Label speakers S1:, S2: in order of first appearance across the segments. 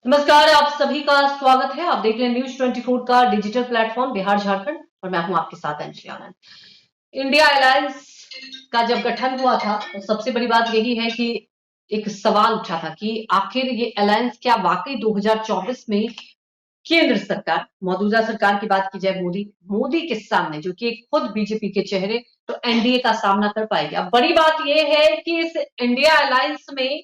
S1: नमस्कार, आप सभी का स्वागत है। आप देख रहे हैं न्यूज 24 का डिजिटल प्लेटफॉर्म बिहार झारखंड और मैं हूं आपके साथ अंशी आनंद। इंडिया अलायंस का जब गठन हुआ था तो सबसे बड़ी बात यही है कि एक सवाल उठा था कि आखिर ये अलायंस क्या वाकई 2024 में केंद्र सरकार, मौजूदा सरकार की बात की जाए मोदी के सामने, जो कि खुद बीजेपी के चेहरे, तो एनडीए का सामना कर पाएगी। अब बड़ी बात यह है कि इस इंडिया अलायंस में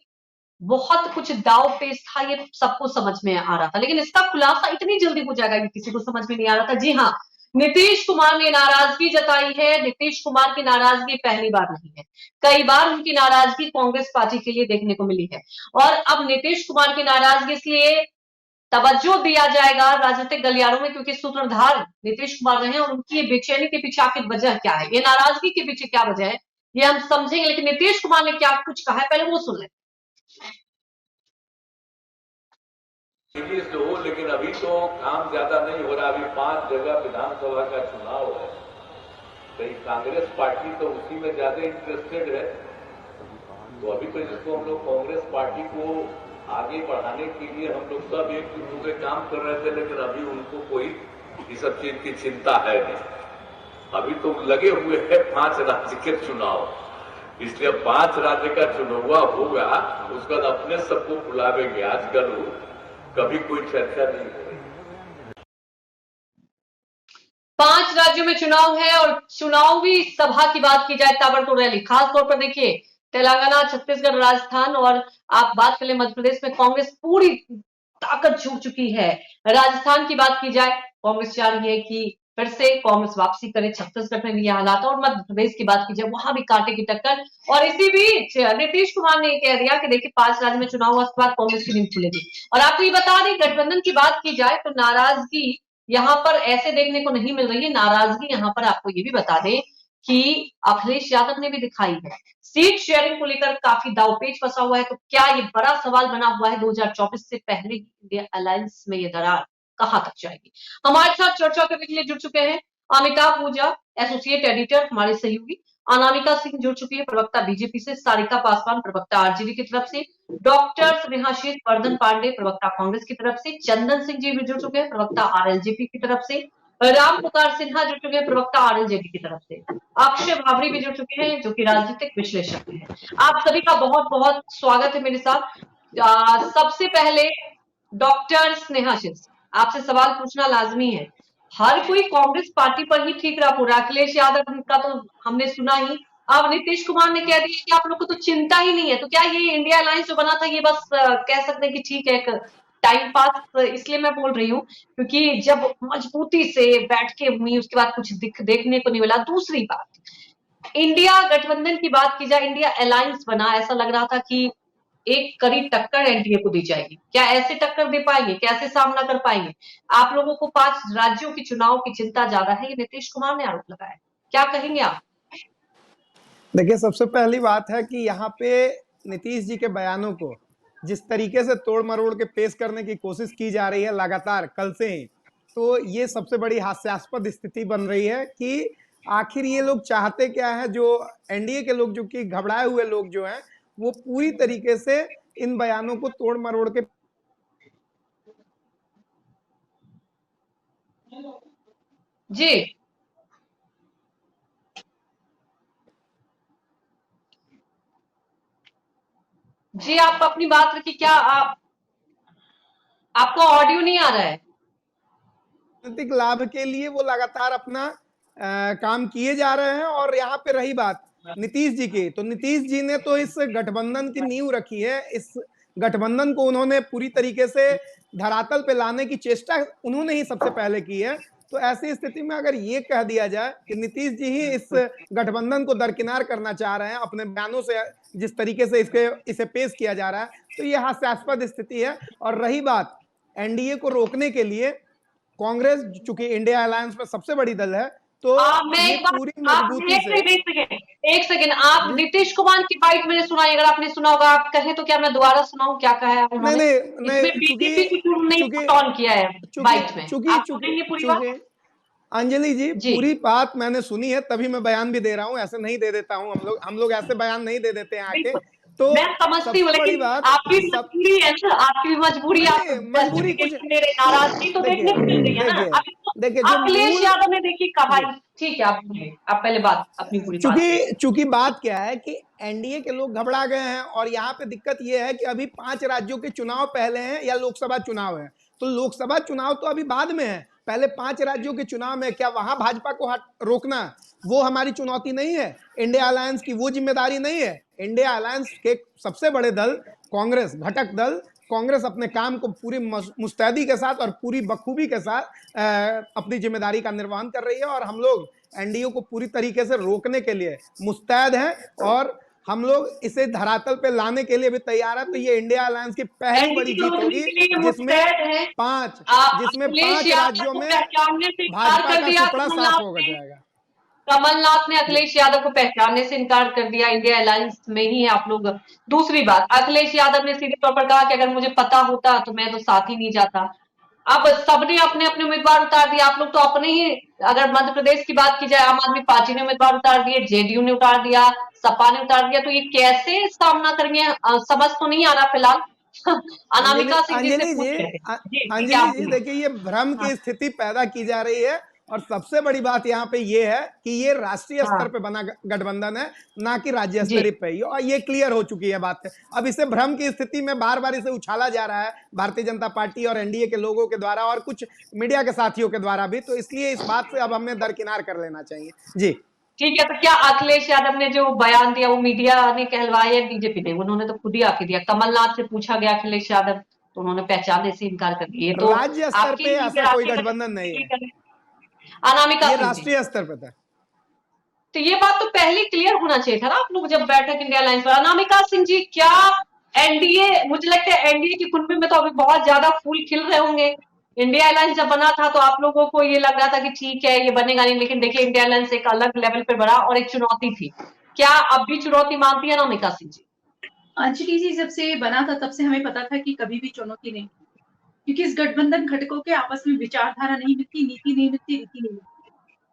S1: बहुत कुछ दांव पेच था, ये सबको समझ में आ रहा था, लेकिन इसका खुलासा इतनी जल्दी हो जाएगा ये किसी को समझ में नहीं आ रहा था। जी हाँ, नीतीश कुमार ने नाराजगी जताई है। नीतीश कुमार की नाराजगी पहली बार नहीं है, कई बार उनकी नाराजगी कांग्रेस पार्टी के लिए देखने को मिली है। और अब नीतीश कुमार की नाराजगी इसलिए तवज्जो दिया जाएगा राजनीतिक गलियारों में क्योंकि सूत्रधार नीतीश कुमार रहे और उनकी ये बेचैनी के पीछे आखिर वजह क्या है, ये नाराजगी के पीछे क्या वजह है, ये हम समझेंगे। लेकिन नीतीश कुमार ने क्या कुछ कहा है पहले वो सुन लें।
S2: लेकिन अभी तो काम ज्यादा नहीं हो रहा। अभी 5 जगह विधानसभा का चुनाव है, कहीं कांग्रेस पार्टी तो उसी में ज्यादा इंटरेस्टेड है। तो अभी तो जिसको हम लोग कांग्रेस पार्टी को आगे बढ़ाने के लिए हम लोग सब एक दूसरे काम कर रहे थे, लेकिन अभी उनको कोई इस सब चीज की चिंता है नहीं। अभी तो लगे हुए हैं 5 राज्य के चुनाव, इसलिए 5 राज्य का चुनाव होगा, उसके बाद अपने सबको बुलावेंगे। आजकल कभी कोई चर्चा नहीं हो रही।
S1: 5 राज्यों में चुनाव है और चुनावी सभा की बात की जाए, ताबड़तोड़ रैली। खासतौर पर देखिए, तेलंगाना, छत्तीसगढ़, राजस्थान और आप बात कर ले मध्य प्रदेश में कांग्रेस पूरी ताकत झोंक चुकी है। राजस्थान की बात की जाए, कांग्रेस चाह रही है कि फिर से कांग्रेस वापसी करे। छत्तीसगढ़ में भी यह हालात, और मध्य प्रदेश की बात की जाए वहां भी कांटे की टक्कर। और इसी बीच नीतीश कुमार ने कह दिया कि देखिए 5 राज्य में चुनाव हुआ, उसके बाद कांग्रेस की नींद खुलेगी। और आपको ये बता दें, गठबंधन की बात की जाए तो नाराजगी यहां पर ऐसे देखने को नहीं मिल रही है। नाराजगी यहां पर आपको ये भी बता दें कि अखिलेश यादव ने भी दिखाई है। सीट शेयरिंग को लेकर काफी दांवपेच फंसा हुआ है। तो क्या ये बड़ा सवाल बना हुआ है 2024 से पहले ही इंडिया अलायंस में ये दरार कहां तक जाएगी? हमारे साथ चर्चा करने के लिए जुड़ चुके हैं अमिताभ पूजा, एसोसिएट एडिटर, हमारे सहयोगी। अनामिका सिंह जुड़ चुकी है, प्रवक्ता बीजेपी से। सारिका पासवान, प्रवक्ता आरजेडी की तरफ से। डॉक्टर स्नेहाशीष वर्धन पांडे, प्रवक्ता कांग्रेस की तरफ से। चंदन सिंह जी भी जुड़ चुके हैं, प्रवक्ता आरएलजेपी की तरफ से। राम पुकार सिन्हा जुड़ चुके हैं, प्रवक्ता आरएलजेडी की तरफ से। अक्षय भावरी भी जुड़ चुके हैं, जो कि राजनीतिक विश्लेषक हैं। आप सभी का बहुत बहुत स्वागत है मेरे साथ। सबसे पहले डॉक्टर स्नेहाशीष, आपसे सवाल पूछना लाजमी है। हर कोई कांग्रेस पार्टी पर ही ठीक रहा पूरा, अखिलेश यादव का तो हमने सुना ही। अब नीतीश कुमार ने कह दिया कि आप लोग को तो चिंता ही नहीं है। तो क्या ये इंडिया अलायंस जो बना था ये बस कह सकते हैं कि ठीक है, एक टाइम पास? इसलिए मैं बोल रही हूँ क्योंकि जब मजबूती से बैठ के हुई उसके बाद कुछ देखने को नहीं मिला। दूसरी बात, इंडिया गठबंधन की बात की जाए, इंडिया अलायंस बना, ऐसा लग रहा था कि एक कड़ी टक्कर एनडीए को दी जाएगी। क्या ऐसे टक्कर दे पाएंगे? कैसे सामना कर पाएंगे? आप लोगों को 5 राज्यों की चुनाव की चिंता ज्यादा है, ये नीतीश कुमार ने आरोप लगाया। क्या कहेंगे आप?
S3: देखिए, सबसे पहली बात है कि यहाँ पे नीतीश जी के बयानों को जिस तरीके से तोड़ मरोड़ के पेश करने की कोशिश की जा रही है लगातार कल से ही, तो ये सबसे बड़ी हास्यास्पद स्थिति बन रही है कि आखिर ये लोग चाहते क्या है। जो एनडीए के लोग, जो कि घबराए हुए लोग जो हैं, वो पूरी तरीके से इन बयानों को तोड़ मरोड़ के
S1: जी जी, आप अपनी बात रखिए। क्या आपका ऑडियो नहीं आ रहा है?
S3: राजनीतिक लाभ के लिए वो लगातार अपना काम किए जा रहे हैं। और यहाँ पे रही बात नीतीश जी की, तो नीतीश जी ने तो इस गठबंधन की नींव रखी है। इस गठबंधन को उन्होंने पूरी तरीके से धरातल पे लाने की चेष्टा उन्होंने ही सबसे पहले की है। तो ऐसी स्थिति में अगर ये कह दिया जाए कि नीतीश जी ही इस गठबंधन को दरकिनार करना चाह रहे हैं अपने बयानों से, जिस तरीके से इसे पेश किया जा रहा है, तो ये हास्यास्पद स्थिति है। और रही बात एनडीए को रोकने के लिए, कांग्रेस चूंकि इंडिया अलायंस में सबसे बड़ी दल है, तो ये पूरी मजबूती से।
S1: एक सेकेंड, आप नीतीश कुमार की बाइट मैंने सुनाई, अगर आपने सुना होगा आप कहें तो क्या मैं दोबारा सुनाऊं? क्या कहा है
S3: नहीं
S1: उन्होंने?
S3: नहीं
S1: इसमें
S3: नहीं,
S1: बीजेपी को क्यों नहीं
S3: चूंकि
S1: ऑन किया है
S3: चूंकि
S1: बाइट में?
S3: चूंकि
S1: आप सुनेंगे पूरी बात?
S3: चूंकि अंजलि जी,
S1: जी
S3: पूरी बात मैंने सुनी है, तभी मैं बयान भी दे रहा हूं। ऐसे नहीं दे देता हूं, हम लोग ऐसे बयान नहीं दे देते हैं आके।
S1: बिल्कुल
S3: तो
S1: मैं समझती हूँ,
S3: सबसे बड़ी
S1: लेकिन
S3: बात
S1: आपकी
S3: सब
S1: मजबूरी है ना, आपकी भी मजबूरी, आप
S3: नहीं, मजबूरी कुछ
S1: जस्टिफिकेशन दे रहे, नाराजगी तो
S3: देखिए
S1: देखने को मिल रही है ना।
S3: देखिए
S1: अभी तो
S3: देखिए जो
S1: अखिलेश
S3: मूल
S1: यादव ने देखिए कहा
S3: जी
S1: ही, ठीक है आप बोलिए, आप पहले बात अपनी पूरी बात करिए।
S3: चूंकि चूंकि बात क्या है कि एनडीए के लोग घबरा गए हैं और यहाँ पे दिक्कत ये है कि अभी 5 राज्यों के चुनाव पहले हैं या लोकसभा चुनाव है, तो लोकसभा चुनाव तो अभी बाद में है, पहले 5 राज्यों के चुनाव में क्या वहां भाजपा को रोकना वो हमारी चुनौती नहीं है, इंडिया अलायंस की वो जिम्मेदारी नहीं है। इंडिया अलायंस के सबसे बड़े दल कांग्रेस, घटक दल कांग्रेस अपने काम को पूरी मुस्तैदी के साथ और पूरी बखूबी के साथ अपनी जिम्मेदारी का निर्वहन कर रही है और हम लोग एनडीए को पूरी तरीके से रोकने के लिए मुस्तैद हैं और हम लोग इसे धरातल पे लाने के लिए भी तैयार है। तो ये इंडिया अलायंस की पहली बड़ी जीत होगी जिसमें
S1: अखिलेश
S3: 5
S1: यादव
S3: राज्यों
S1: को
S3: में
S1: पहचानने से इनकार
S3: भाजपा
S1: कर
S3: का
S1: दिया
S3: सुपड़ा साफ हो जाएगा।
S1: कमलनाथ ने अखिलेश यादव को पहचानने से इनकार कर दिया, इंडिया अलायंस में ही है आप लोग। दूसरी बात, अखिलेश यादव ने सीधे तौर पर कहा कि अगर मुझे पता होता तो मैं तो साथ ही नहीं जाता। अब सबने अपने अपने उम्मीदवार उतार दिया, आप लोग तो अपने ही, अगर मध्य प्रदेश की बात की जाए, आम आदमी पार्टी ने उम्मीदवार उतार दिए, जेडीयू ने उतार दिया, सपा ने उतार दिया, तो ये कैसे सामना करेंगे, समझ तो नहीं आ रहा फिलहाल।
S3: अंजलि
S1: अनामिका सिंह जी से
S3: अंजलि जी
S1: पूछ रहे थे। जी ठीक है,
S3: अंजलि
S1: आप
S3: जी
S1: बोलिए।
S3: देखिए ये भ्रम
S1: हाँ
S3: की स्थिति पैदा की जा रही है और सबसे बड़ी बात यहाँ पे ये है कि ये राष्ट्रीय स्तर
S1: हाँ
S3: पे बना गठबंधन है, ना कि राज्य
S1: जी
S3: स्तरीय पे ही, और ये क्लियर हो चुकी है बात। अब इसे भ्रम की स्थिति में बार बार इसे उछाला जा रहा है भारतीय जनता पार्टी और एनडीए के लोगों के द्वारा और कुछ मीडिया के साथियों के द्वारा भी, तो इसलिए इस बात से अब हमें दरकिनार कर लेना चाहिए। जी
S1: ठीक है, तो क्या अखिलेश यादव ने जो बयान दिया वो मीडिया ने कहलवाया या बीजेपी ने? उन्होंने तो खुद ही आके दिया। कमलनाथ से पूछा गया अखिलेश यादव तो उन्होंने पहचानने से इनकार कर दिया। ये तो
S3: राज्य स्तर
S1: आपकी
S3: पे
S1: ये
S3: ऐसा कोई
S1: राष्ट्रीय
S3: गठबंधन नहीं है,
S1: अनामिका
S3: ये
S1: सिंह जी।
S3: राष्ट्रीय स्तर पे था।
S1: तो ये बात तो पहले क्लियर होना चाहिए था ना, आप लोग जब बैठक इंडिया अलायंस पर। अनामिका सिंह जी, क्या एनडीए, मुझे लगता है एनडीए की कुंडली में तो अभी बहुत ज्यादा फूल खिल रहे होंगे। इंडिया अलायंस जब बना था तो आप लोगों को ये लग रहा था कि ठीक है ये बनेगा नहीं, लेकिन देखिए इंडिया अलायंस एक अलग लेवल पे बढ़ा और एक चुनौती थी। क्या अब भी चुनौती मानती है अनामिका सिंह जी?
S4: अंजलि जी, जब से बना था तब से हमें पता था कि कभी भी चुनौती नहीं, क्योंकि इस गठबंधन घटकों के आपस में विचारधारा नहीं मिलती, नीति नहीं मिलती, रीति नहीं मिलती।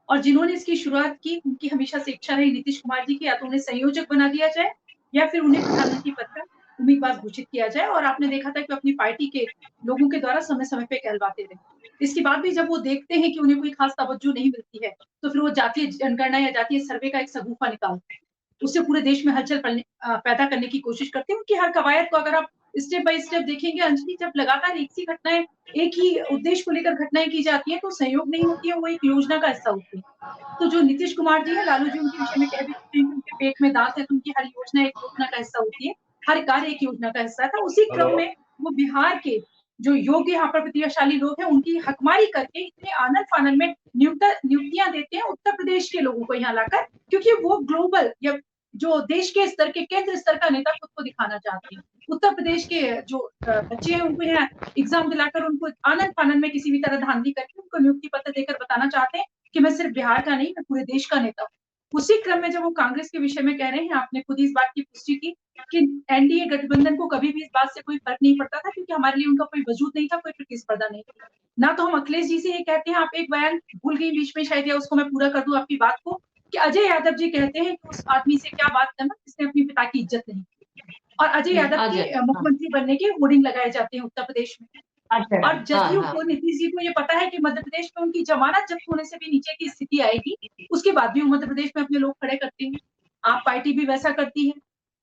S4: और जिन्होंने इसकी शुरुआत की उनकी हमेशा से इच्छा रही नीतीश कुमार जी की या तो उन्हें संयोजक बना दिया जाए या फिर उन्हें प्रधानमंत्री पद का उम्मीदवार घोषित किया जाए। और आपने देखा था कि अपनी पार्टी के लोगों के द्वारा समय समय पे कहलवाते रहे। इसके बाद भी जब वो देखते हैं कि उन्हें कोई खास तवज्जो नहीं मिलती है तो फिर वो जातीय जनगणना या जातीय सर्वे का एक सगुफा निकालते हैं, उससे पूरे देश में हलचल पैदा करने की कोशिश करते हैं। उनकी हर कवायद को अगर आप स्टेप बाय स्टेप देखेंगे अंजलि, जब लगातार एक सी घटनाएं, एक ही उद्देश्य को लेकर घटनाएं की जाती है तो सहयोग नहीं होती है, वो एक योजना का हिस्सा होती है। तो जो नीतीश कुमार जी है, लालू जी उनके विषय में कह भी चुके हैं कि उनके पेट में दांत है, तो उनकी हर योजना एक योजना का हिस्सा होती है, हर कार्य एक योजना का हिस्सा था। उसी क्रम में वो बिहार के जो योग्य यहाँ पर प्रतिभाशाली लोग हैं उनकी हकमारी करके इतने आनन फानन में नियुक्तियां देते हैं उत्तर प्रदेश के लोगों को यहाँ लाकर, क्योंकि वो ग्लोबल या जो देश के स्तर के केंद्र स्तर का नेता खुद को दिखाना चाहते हैं। उत्तर प्रदेश के जो बच्चे हैं उनको यहाँ एग्जाम दिलाकर उनको आनंद फानन में किसी भी तरह धांधली करके उनको नियुक्ति पत्र देकर बताना चाहते हैं कि मैं सिर्फ बिहार का नहीं, मैं पूरे देश का नेता हूँ। उसी क्रम में जब वो कांग्रेस के विषय में कह रहे हैं, आपने खुद ही इस बात की पुष्टि की कि एनडीए गठबंधन को कभी भी इस बात से कोई फर्क नहीं पड़ता था, क्योंकि हमारे लिए उनका कोई वजूद नहीं था, कोई प्रतिस्पर्धा नहीं थी। ना तो हम अखिलेश जी से ये कहते हैं, आप एक बयान भूल गई बीच में शायद, या उसको मैं पूरा कर दूं आपकी बात को, कि अजय यादव जी कहते हैं कि उस आदमी से क्या बात करना जिसने अपने पिता की इज्जत नहीं की। और अजय यादव के मुख्यमंत्री बनने के होर्डिंग लगाए जाते हैं उत्तर प्रदेश में। और जदयू को, नीतीश जी को ये पता है कि मध्य प्रदेश में उनकी जमानत जब्त होने से भी नीचे की स्थिति आएगी, उसके बाद भी वो मध्य प्रदेश में अपने लोग खड़े करते हैं। आप पार्टी भी वैसा करती है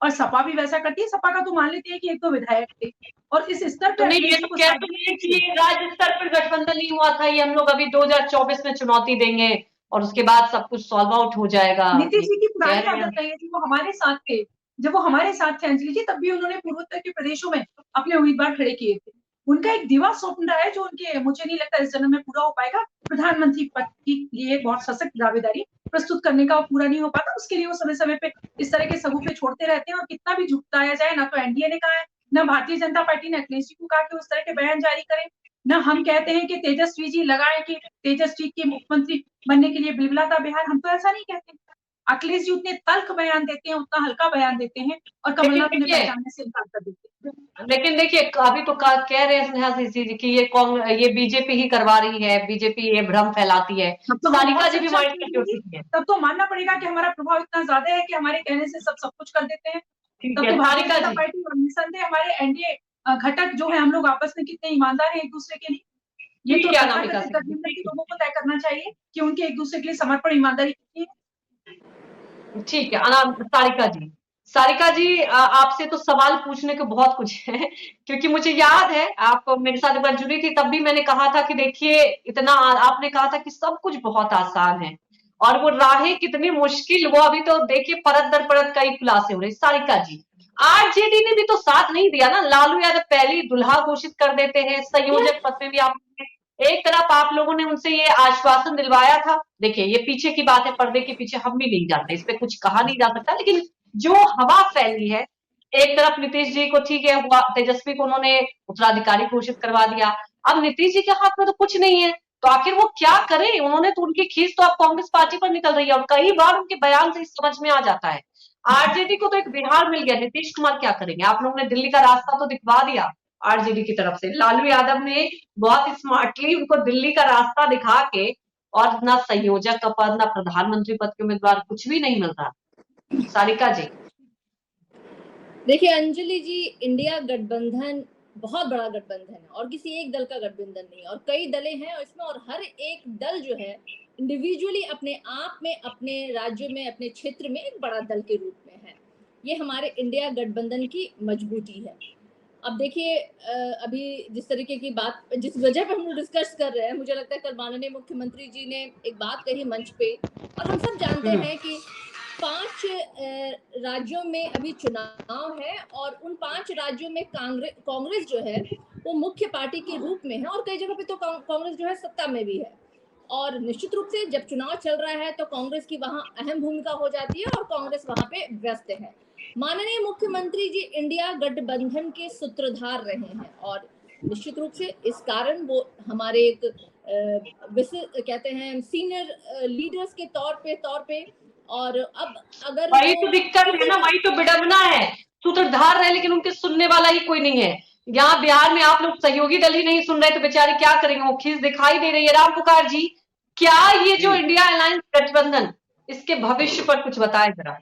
S4: और सपा भी वैसा करती है। सपा का तो मान लेते हैं कि एक दो विधायक थे और इस स्तर
S1: तो
S4: पर
S1: नहीं, ये तो कहते हैं कि ये राज्य स्तर पर गठबंधन नहीं हुआ था, ये हम लोग अभी 2024 में चुनौती देंगे और उसके बाद सब कुछ सॉल्व आउट हो जाएगा।
S4: नीतीश जी की पुरानी आदत नहीं है, वो हमारे साथ थे, जब वो हमारे साथ थे अंजलि जी, तब भी उन्होंने पूर्वोत्तर के प्रदेशों में अपने उम्मीदवार खड़े किए थे। उनका एक दिवा स्वप्न रहा है जो उनके, मुझे नहीं लगता इस जन्म में पूरा हो पाएगा। प्रधानमंत्री पद के लिए एक बहुत सशक्त दावेदारी प्रस्तुत करने का वो पूरा नहीं हो पाता, उसके लिए वो समय समय पे इस तरह के सगुफे छोड़ते रहते हैं। और कितना भी झुकताया जाए, ना तो एनडीए ने कहा है, ना भारतीय जनता पार्टी ने अखिलेश जी को कहा कि उस तरह के बयान जारी करें, ना हम कहते हैं कि तेजस्वी जी लगाए कि तेजस्वी के मुख्यमंत्री बनने के लिए बिलबिलाता बिहार, हम तो ऐसा नहीं कहते। अखिलेश जी उतने तल्ख बयान देते हैं, उतना हल्का बयान देते हैं और कमलनाथ उन्हें पहचानने से इनकार कर देते हैं।
S1: लेकिन देखिए अभी तो कह रहे हैं स्नेहा जी कि ये बीजेपी ही करवा रही है, बीजेपी ये भ्रम फैलाती है।
S4: तो
S1: सारिका जी भी माइंड करती है।
S4: तब तो मानना पड़ेगा कि हमारा प्रभाव इतना ज्यादा है कि हमारे कहने से सब कुछ कर देते हैं।
S1: ठीक
S4: तब
S1: है
S4: तो भारतीय
S1: सारिका
S4: जनता
S1: जी,
S4: पार्टी और निस्संदेह हमारे एनडीए घटक जो है, हम लोग आपस में कितने ईमानदार हैं एक दूसरे के लिए, ये तो
S1: ठीक है अनामिका
S4: तथाकथित
S1: सिंह
S4: गठबंधन के
S1: जी,
S4: लोगों को तय करना चाहिए कि उनके एक दूसरे के लिए समर्पण ईमानदारी कितनी है।
S1: ठीक है सारिका जी, सारिका जी आपसे तो सवाल पूछने को बहुत कुछ है क्योंकि मुझे याद है आप मेरे साथ एक बार जुड़ी थी, तब भी मैंने कहा था कि देखिए इतना आपने कहा था कि सब कुछ बहुत आसान है और वो राहें कितनी मुश्किल, वो अभी तो देखिए परत दर परत कई खुलासे हो रहे। सारिका जी, आरजेडी ने भी तो साथ नहीं दिया ना, लालू यादव पहले ही दुल्हा घोषित कर देते हैं, संयोजक पद में भी आप एक तरफ आप लोगों ने उनसे ये आश्वासन दिलवाया था, देखिए ये पीछे की बात है, पर्दे के पीछे हम भी नहीं जानते, इस पे कुछ कहा नहीं जा सकता, लेकिन जो हवा फैली है, एक तरफ नीतीश जी को ठीक है हुआ, तेजस्वी को उन्होंने उत्तराधिकारी घोषित करवा दिया, अब नीतीश जी के हाथ में तो कुछ नहीं है, तो आखिर वो क्या करें, उन्होंने तो उनकी खींच तो अब कांग्रेस पार्टी पर निकल रही है और कई बार उनके बयान से समझ में आ जाता है। आरजेडी को तो एक बिहार मिल गया, नीतीश कुमार क्या करेंगे, आप लोगों ने दिल्ली का रास्ता तो दिखवा दिया आरजेडी की तरफ से, लालू यादव ने बहुत स्मार्टली उनको दिल्ली का रास्ता दिखा के, और ना संयोजक का पद ना प्रधानमंत्री पद के उम्मीदवार, कुछ भी नहीं मिल रहा। सारिका जी,
S5: देखिए अंजलि जी, इंडिया गठबंधन बहुत बड़ा गठबंधन है और किसी एक दल का गठबंधन नहीं है, और कई दलें हैं और इसमें, और हर एक दल जो है इंडिविजुअली अपने आप में, अपने राज्य में, अपने क्षेत्र में एक बड़ा दल के रूप में है। ये हमारे इंडिया गठबंधन की मजबूती है। अब देखिए अभी जिस तरीके की बात, जिस वजह पे हम लोग डिस्कस कर रहे हैं, मुझे लगता है कल माननीय मुख्यमंत्री जी ने एक बात कही मंच पे, और हम सब जानते हैं कि 5 राज्यों में अभी चुनाव है और उन 5 राज्यों में कांग्रेस जो है वो मुख्य पार्टी के रूप में है, और कई जगह पे तो कांग्रेस जो है सत्ता में भी है, और निश्चित रूप से जब चुनाव चल रहा है तो कांग्रेस की वहां अहम भूमिका हो जाती है और कांग्रेस वहां पे व्यस्त है। माननीय मुख्यमंत्री जी इंडिया गठबंधन के सूत्रधार रहे हैं और निश्चित रूप से इस कारण वो हमारे एक कहते हैं सीनियर लीडर्स के तौर पे, और अब अगर
S1: वही तो दिक्कत है ना, वही तो विडंबना है, सूत्रधार रहे लेकिन उनके सुनने वाला ही कोई नहीं है। यहाँ बिहार में आप लोग सहयोगी दल ही नहीं सुन रहे तो बेचारे क्या करेंगे, वो खींच दिखाई दे रही है। राम पुकार जी, क्या ये जो इंडिया अलायंस गठबंधन, इसके भविष्य पर कुछ बताएं जरा।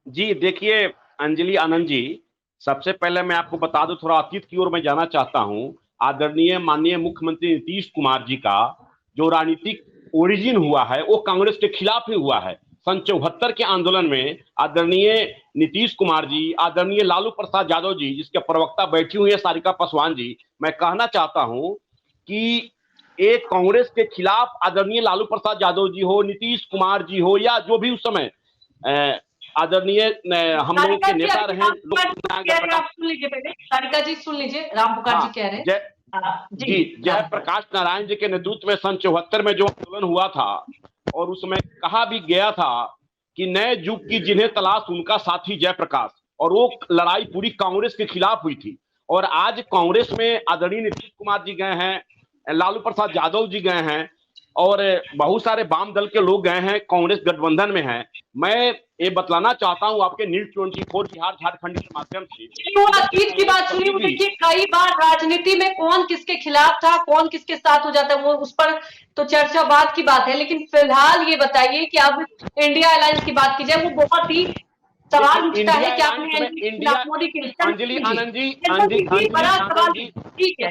S6: जी देखिए अंजलि आनंद जी, सबसे पहले मैं आपको बता दूं, थोड़ा अतीत की ओर मैं जाना चाहता हूं। आदरणीय माननीय मुख्यमंत्री नीतीश कुमार जी का जो राजनीतिक ओरिजिन हुआ है वो कांग्रेस के खिलाफ ही हुआ है। सन 74 के आंदोलन में आदरणीय नीतीश कुमार जी, आदरणीय लालू प्रसाद यादव जी, जिसके प्रवक्ता बैठी हुई है सारिका पासवान जी, मैं कहना चाहता हूं कि एक कांग्रेस के खिलाफ आदरणीय लालू प्रसाद यादव जी हो, नीतीश कुमार जी हो, या जो भी उस समय आदरणीय हम लोगों के नेता रहे,
S1: आप सुन लीजिए पहले, सारिका जी सुन लीजिए, राम पुकार जी कह रहे हैं।
S6: जी जयप्रकाश नारायण जी के नेतृत्व में सन 74 में जो आंदोलन हुआ था, और उसमें कहा भी गया था कि नए युग की जिन्हें तलाश उनका साथी जयप्रकाश, और वो लड़ाई पूरी कांग्रेस के खिलाफ हुई थी। और आज कांग्रेस में आदरणीय नीतीश कुमार जी गए हैं, लालू प्रसाद यादव जी गए हैं, और बहुत सारे वाम दल के लोग गए हैं, कांग्रेस गठबंधन में है। मैं ये बतलाना चाहता हूं आपके न्यूज 24 बिहार झारखंड के माध्यम से,
S1: अतीत की बात सुनी, देखिए कई बार राजनीति में कौन किसके खिलाफ था, कौन किसके साथ हो जाता है, वो उस पर तो चर्चा बाद की बात है, लेकिन फिलहाल ये बताइए कि अब इंडिया अलायंस की बात की जाए, वो बहुत ही सवाल उठता है कि आपने मोदी के
S6: अंजलि आनंद जी,
S1: बड़ा सवाल, ठीक है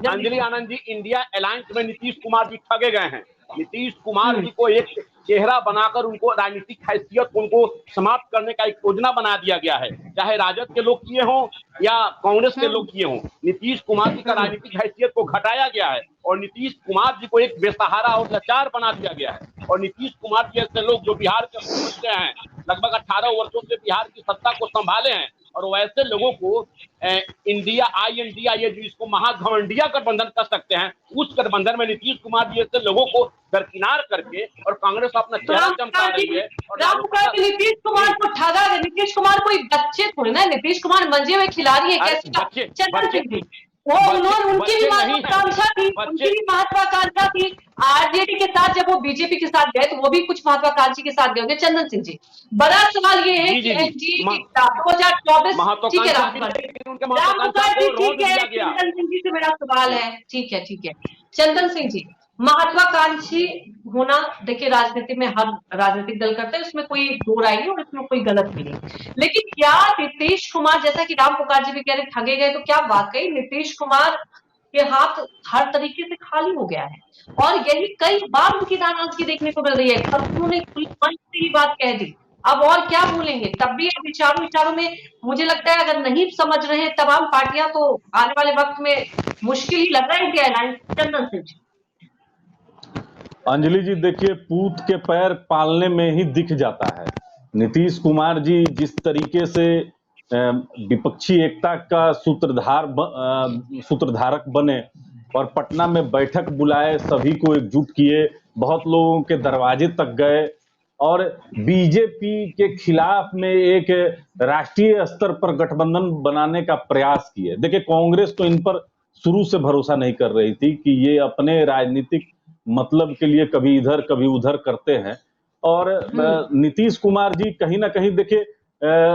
S6: अंजलि आनंद जी, इंडिया अलायंस में नीतीश कुमार जी ठगे गए हैं। नीतीश कुमार जी को एक चेहरा बनाकर उनको राजनीतिक हैसियत उनको समाप्त करने का एक योजना बना दिया गया है, चाहे राजद के लोग किए हों या कांग्रेस के लोग किए हों। नीतीश कुमार जी का राजनीतिक हैसियत को घटाया गया है और नीतीश कुमार जी को एक बेसहारा और लाचार बना दिया गया है। और नीतीश कुमार जी ऐसे लोग जो बिहार के मुख्यमंत्री हैं, लगभग 18 वर्षों से बिहार की सत्ता को संभाले हैं, और वैसे लोगों को इंडिया जिसको महाघमंडिया गठबंधन कर सकते हैं, उस गठबंधन में नीतीश कुमार जी ऐसे लोगों को दरकिनार करके और कांग्रेस अपना चेहरा चमका रही है। और
S1: नीतीश कुमार को ठगा है, नीतीश कुमार कोई बच्चे थोड़े ना, नीतीश कुमार मंजे हुए खिलाड़ी है, कैसे वो उन्होंने उनकी भी महत्वाकांक्षा थी आरजेडी के साथ, जब वो बीजेपी के साथ गए तो वो भी कुछ महत्वाकांक्षी के साथ गए होंगे। चंदन सिंह जी, बड़ा सवाल ये है कि एनडीए 2024 ठीक है, चंदन सिंह जी से मेरा सवाल है, ठीक है चंदन सिंह जी, महत्वाकांक्षी होना, देखिए राजनीति में हर राजनीतिक दल करते हैं, उसमें कोई दो राय नहीं और इसमें कोई गलत भी नहीं। लेकिन क्या नीतीश कुमार, जैसा कि राम पुकार जी भी कह रहे ठगे गए, तो क्या वाकई नीतीश कुमार के हाथ हर तरीके से खाली हो गया है? और यही कई बार उनकी नाराजगी देखने को मिल रही है। कल उन्होंने खुली मंच से ही बात कह दी, अब और क्या बोलेंगे? तब भी अब विचारों में मुझे लगता है, अगर नहीं समझ रहे हैं तमाम पार्टियां, तो आने वाले वक्त में मुश्किल ही लग रहा है इंडिया अलायंस। चंदन सिंह जी।
S7: अंजलि जी, देखिए, पूत के पैर पालने में ही दिख जाता है। नीतीश कुमार जी जिस तरीके से विपक्षी एकता का सूत्रधारक बने और पटना में बैठक बुलाए, सभी को एकजुट किए, बहुत लोगों के दरवाजे तक गए और बीजेपी के खिलाफ में एक राष्ट्रीय स्तर पर गठबंधन बनाने का प्रयास किए। देखिए, कांग्रेस तो इन पर शुरू से भरोसा नहीं कर रही थी कि ये अपने राजनीतिक मतलब के लिए कभी इधर कभी उधर करते हैं। और नीतीश कुमार जी कहीं ना कहीं, देखिए,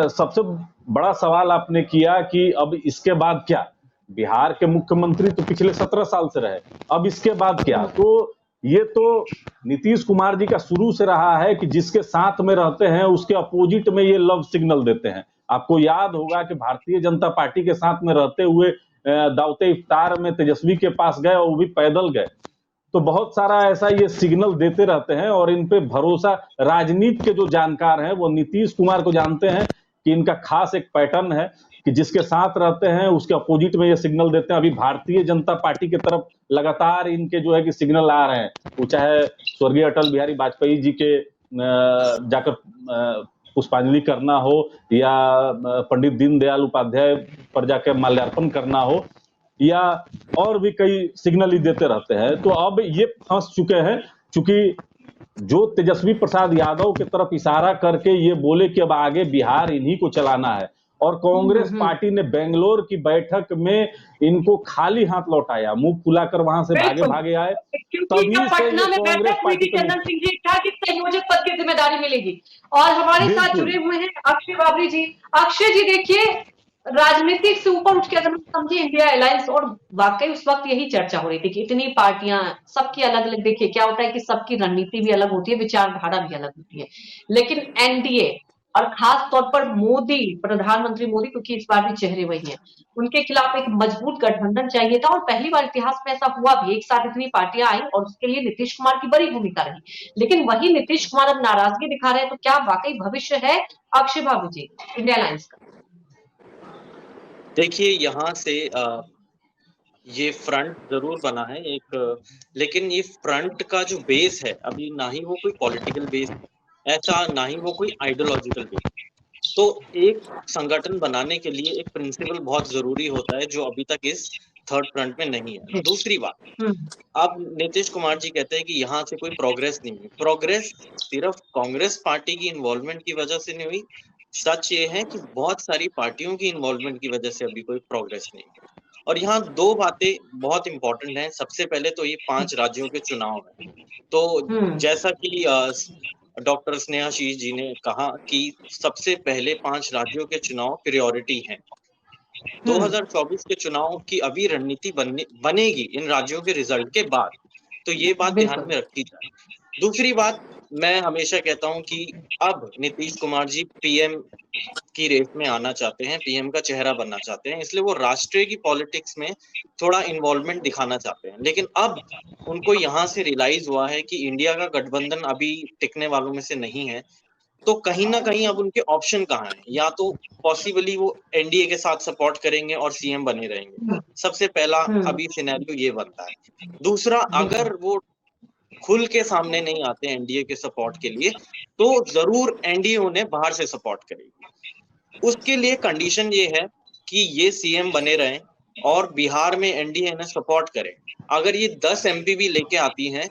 S7: सबसे बड़ा सवाल आपने किया कि अब इसके बाद क्या। बिहार के मुख्यमंत्री तो पिछले 17 साल से रहे, अब इसके बाद क्या? तो ये तो नीतीश कुमार जी का शुरू से रहा है कि जिसके साथ में रहते हैं उसके अपोजिट में ये लव सिग्नल देते हैं। आपको याद होगा कि भारतीय जनता पार्टी के साथ में रहते हुए दावते इफ्तार में तेजस्वी के पास गए और वो भी पैदल गए। तो बहुत सारा ऐसा ये सिग्नल देते रहते हैं और इन पे भरोसा, राजनीति के जो जानकार हैं वो नीतीश कुमार को जानते हैं कि इनका खास एक पैटर्न है कि जिसके साथ रहते हैं उसके अपोजिट में ये सिग्नल देते हैं। अभी भारतीय जनता पार्टी की तरफ लगातार इनके जो है कि सिग्नल आ रहे हैं, वो चाहे स्वर्गीय अटल बिहारी वाजपेयी जी के जाकर पुष्पांजलि करना हो या पंडित दीनदयाल उपाध्याय पर जाकर माल्यार्पण करना हो, या और भी कई सिग्नल ही देते रहते हैं। तो अब ये फंस चुके हैं, क्योंकि जो तेजस्वी प्रसाद यादव की तरफ इशारा करके ये बोले कि अब आगे बिहार इन्हीं को चलाना है, और कांग्रेस पार्टी ने बेंगलोर की बैठक में इनको खाली हाथ लौटाया, मुंह फुलाकर वहां से भागे आए।
S1: तभी से पटना में बैठक हुई थी चंदन सिंह जी, क्या कि संयोजक पद की जिम्मेदारी मिलेगी। और हमारे साथ जुड़े हुए हैं अक्षय बाबरी जी। अक्षय जी, देखिए, राजनीतिक से ऊपर उठ के अगर हम समझे इंडिया अलायंस, और वाकई उस वक्त यही चर्चा हो रही थी कि इतनी पार्टियां, सबकी अलग अलग, देखिए क्या होता है कि सबकी रणनीति भी अलग होती है, विचारधारा भी अलग होती है, लेकिन एनडीए और खास तौर पर मोदी, प्रधानमंत्री मोदी, क्योंकि इस बार भी चेहरे वही हैं, उनके खिलाफ एक मजबूत गठबंधन चाहिए था। और पहली बार इतिहास में ऐसा हुआ भी, एक साथ इतनी पार्टियां आई और उसके लिए नीतीश कुमार की बड़ी भूमिका रही। लेकिन वही नीतीश कुमार अब नाराजगी दिखा रहे हैं, तो क्या वाकई भविष्य है अक्षय बाबू जी इंडिया अलायंस का?
S8: देखिए, यहाँ से ये फ्रंट जरूर बना है एक, लेकिन ये फ्रंट का जो बेस है अभी, ना ही वो कोई पॉलिटिकल बेस ऐसा, ना ही वो कोई आइडियोलॉजिकल बेस। तो एक संगठन बनाने के लिए एक प्रिंसिपल बहुत जरूरी होता है, जो अभी तक इस थर्ड फ्रंट में नहीं है। दूसरी बात, अब नीतीश कुमार जी कहते हैं कि यहाँ से कोई प्रोग्रेस नहीं है। प्रोग्रेस सिर्फ कांग्रेस पार्टी की इन्वॉल्वमेंट की वजह से नहीं हुई। सच ये है कि बहुत सारी पार्टियों की इन्वॉल्वमेंट की वजह से अभी कोई प्रोग्रेस नहीं है। और यहाँ दो बातें बहुत इंपॉर्टेंट हैं। सबसे पहले तो ये 5 राज्यों के चुनाव हैं। तो जैसा कि डॉक्टर स्नेहाशीष जी ने कहा कि सबसे पहले 5 राज्यों के चुनाव प्रायोरिटी हैं। 2024 के चुनाव की अभी रणनीति बनेगी इन राज्यों के रिजल्ट के बाद, तो ये बात ध्यान में रखी जाए। दूसरी बात, मैं हमेशा कहता हूं कि अब नीतीश कुमार जी पीएम की रेस में आना चाहते हैं, पीएम का चेहरा बनना चाहते हैं, इसलिए वो राष्ट्रीय की पॉलिटिक्स में थोड़ा इन्वॉल्वमेंट दिखाना चाहते हैं। लेकिन अब उनको यहाँ से रियलाइज हुआ है कि इंडिया का गठबंधन अभी टिकने वालों में से नहीं है, तो कहीं ना कहीं अब उनके ऑप्शन कहाँ हैं? या तो पॉसिबली वो एनडीए के साथ सपोर्ट करेंगे और सीएम बने रहेंगे, सबसे पहला अभी सिनेरियो ये बनता है। दूसरा, अगर वो खुल के सामने नहीं आते एनडीए के सपोर्ट के लिए, तो जरूर एनडीए उन्हें बाहर से सपोर्ट करेगी। उसके लिए कंडीशन ये है कि ये सीएम बने रहें और बिहार में एनडीए इन्हें सपोर्ट करे। अगर ये 10 एमपी भी लेके आती हैं,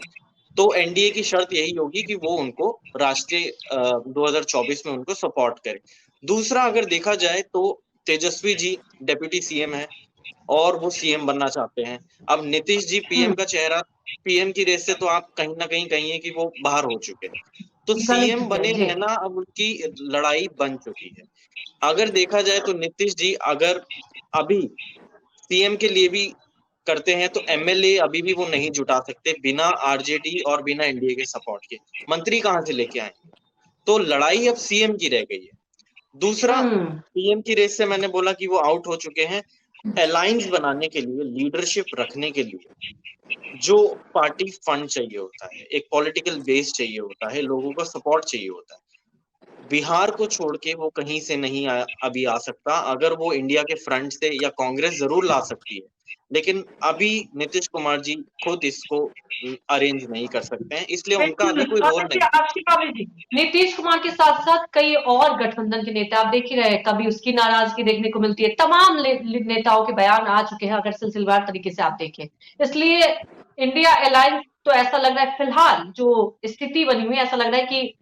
S8: तो एनडीए की शर्त यही होगी कि वो उनको राष्ट्रीय 2024 में उनको सपोर्ट करे। दूसरा, अगर देखा जाए तो तेजस्वी जी डेप्यूटी सीएम है और वो सीएम बनना चाहते हैं। अब नीतीश जी पीएम का चेहरा, पीएम की रेस से तो आप कहीं ना कहीं कहिए कि वो बाहर हो चुके हैं, तो सीएम बने रहना अब उनकी लड़ाई बन चुकी है। अगर देखा जाए तो नीतीश जी अगर अभी सीएम के लिए भी करते हैं तो एमएलए अभी भी वो नहीं जुटा सकते बिना आरजेडी और बिना एनडीए के सपोर्ट के। मंत्री कहाँ से लेके आए? तो लड़ाई अब सीएम की रह गई है। दूसरा, पीएम की रेस से मैंने बोला कि वो आउट हो चुके हैं। अलायंस बनाने के लिए, लीडरशिप रखने के लिए जो पार्टी फंड चाहिए होता है, एक पॉलिटिकल बेस चाहिए होता है, लोगों का सपोर्ट चाहिए होता है, बिहार को छोड़ के वो कहीं से नहीं अभी आ सकता। अगर वो इंडिया के फ्रंट से या कांग्रेस जरूर ला सकती है, लेकिन अभी नीतीश कुमार जी खुद इसको अरेंज नहीं कर सकते हैं, इसलिए उनका अभी कोई रोल नहीं।
S1: नीतीश कुमार के साथ साथ कई और गठबंधन के नेता आप देख ही रहे हैं, कभी उसकी नाराजगी देखने को मिलती है। तमाम नेताओं के बयान आ चुके हैं अगर सिलसिलेवार तरीके से आप देखें। इसलिए इंडिया अलायंस तो ऐसा लग रहा है फिलहाल जो स्थिति बनी हुई है, ऐसा लग रहा है कि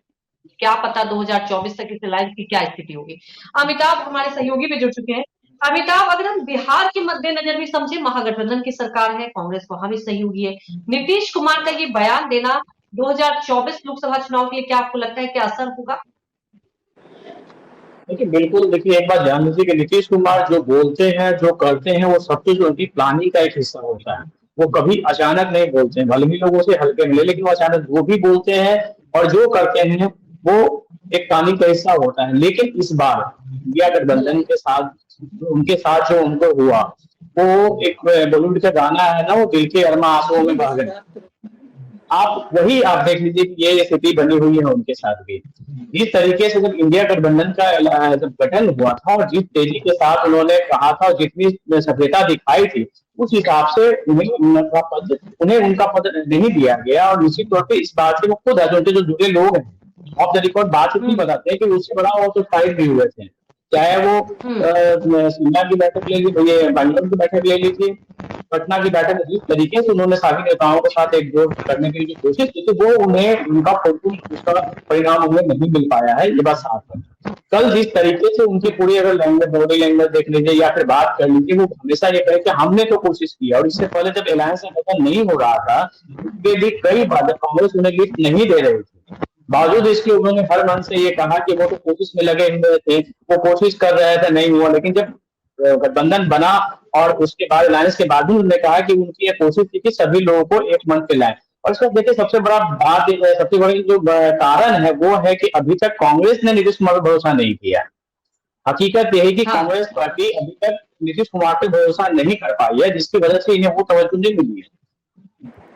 S1: क्या पता 2024 तक इस अलायंस की क्या स्थिति होगी। अमिताभ हमारे सहयोगी भी जुड़ चुके हैं। अमिताभ, अगर हम बिहार के मद्देनजर भी समझे, महागठबंधन की सरकार है, कांग्रेस वहां भी सहयोगी है, नीतीश कुमार का ये बयान देना 2024 लोकसभा चुनाव के लिए क्या आपको लगता है कि असर होगा?
S9: देखिए बिल्कुल, देखिए एक बात ध्यान दीजिए कि नीतीश कुमार जो बोलते हैं, जो करते हैं, वो सब कुछ उनकी प्लानिंग का एक हिस्सा होता है। वो कभी अचानक नहीं बोलते हैं, भले ही लोगों से हल्के मिले, लेकिन वो अचानक वो भी बोलते हैं और जो करते हैं वो एक प्लानिंग का हिस्सा होता है। लेकिन इस बार इंडिया गठबंधन के साथ, उनके साथ जो उनको हुआ, वो एक बॉलीवुड का गाना है ना, वो दिल के अरमा आंसुओं में बह गए। आप देख लीजिए कि ये स्थिति बनी हुई है उनके साथ भी। जिस तरीके से जब इंडिया गठबंधन का जब गठन हुआ था और जिस तेजी के साथ उन्होंने कहा था और जितनी सभ्यता दिखाई थी, उस हिसाब से उन्हें उनका पद नहीं दिया गया। और निश्चित तौर पे इस बात से वो खुद उनके जो जुड़े लोग हैं ऑफ द रिकॉर्ड बात इतनी बताते हैं कि उससे बड़ा वो तो फाइट भी हुए थे, चाहे वो शिमला की बैठक ले लीजिए, बैंगलोर की बैठक ले लीजिए, पटना की बैठक में जिस तरीके से उन्होंने सभी नेताओं के साथ एकजुट करने की जो कोशिश की थी, वो उन्हें उनका उसका परिणाम उन्हें नहीं मिल पाया है, ये बात साफ है। कल जिस तरीके से उनकी पूरी अगर लैंग्वेज, बॉडी लैंग्वेज देख लीजिए या फिर बात कर लीजिए, वो हमेशा ये कहे कि हमने तो कोशिश की। और इससे पहले जब अलायंस का गठन नहीं हो रहा था, उसके भी कई बार कांग्रेस उन्हें लिस्ट नहीं दे रही थी, बावजूद इसके उन्होंने हर मन से ये कहा कि वो तो कोशिश में लगे हुए थे, वो कोशिश कर रहे थे, नहीं हुआ। लेकिन जब गठबंधन बना और उसके बाद अलायंस के बाद उन्होंने कहा कि उनकी ये कोशिश थी कि सभी लोगों को एक मंच पे लाएं। और इसका देखिए सबसे बड़ा बात, सबसे बड़ी जो कारण है वो है कि अभी तक कांग्रेस ने नीतीश कुमार पर भरोसा नहीं किया। हकीकत यही कि कांग्रेस पार्टी अभी तक नीतीश कुमार पर भरोसा नहीं कर पाई है, जिसकी वजह से इन्हें वो तवज्जो नहीं मिली है।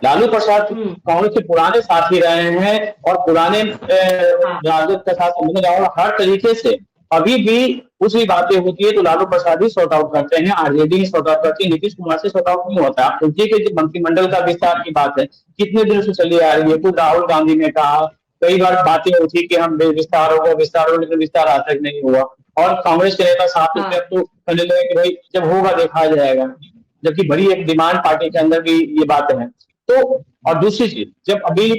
S9: लालू प्रसाद कांग्रेस के पुराने साथी रहे हैं और पुराने राजद के साथ संबंध रहा और हर तरीके से अभी भी कुछ भी बातें होती है तो लालू प्रसाद ही सॉर्ट आउट करते हैं, आरजेडी ही सॉर्ट आउट करती है, नीतीश कुमार से सॉर्ट आउट नहीं होता। आप सोचिए कि जो मंत्रिमंडल का विस्तार की बात है कितने दिन से चली आ रही है। खुद राहुल गांधी ने कहा, कई बार बातें होती कि हम विस्तार होगा, लेकिन विस्तार आज तक नहीं हुआ। और कांग्रेस के नेता साथ में तो कहने लगे कि भाई जब होगा देखा जाएगा, जबकि बड़ी एक डिमांड पार्टी के अंदर भी ये बात है। तो और दूसरी चीज, जब अभी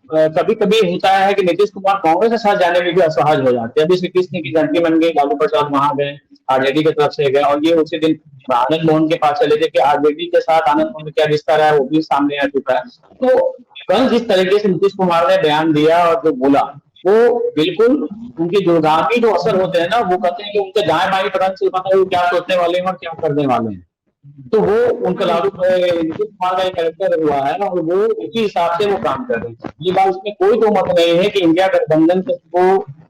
S9: कभी कभी होता है कि नीतीश कुमार कांग्रेस के साथ जाने में भी असहज हो जाते हैं। अभी श्री कृष्ण की घंटी बन गई, लालू प्रसाद वहां गए, आरजेडी की तरफ से गए और ये उसी दिन आनंद मोहन के पास चले थे कि आरजेडी के साथ आनंद मोहन क्या रिश्ता रहा है वो भी सामने आ चुका है। तो कल जिस तरीके से नीतीश कुमार ने बयान दिया और जो बोला, वो बिल्कुल उनके दूरगामी जो असर होते हैं ना, वो कहते हैं कि उनके दाएं बाएं पता नहीं चल पाता है क्या सोचने वाले हैं और क्या करने वाले हैं। तो वो उनका नीतीश कुमार का कैरेक्टर हुआ है और वो उसी हिसाब से वो काम कर रहे हैं। ये बात उसमें कोई तो मत नहीं है कि इंडिया गठबंधन को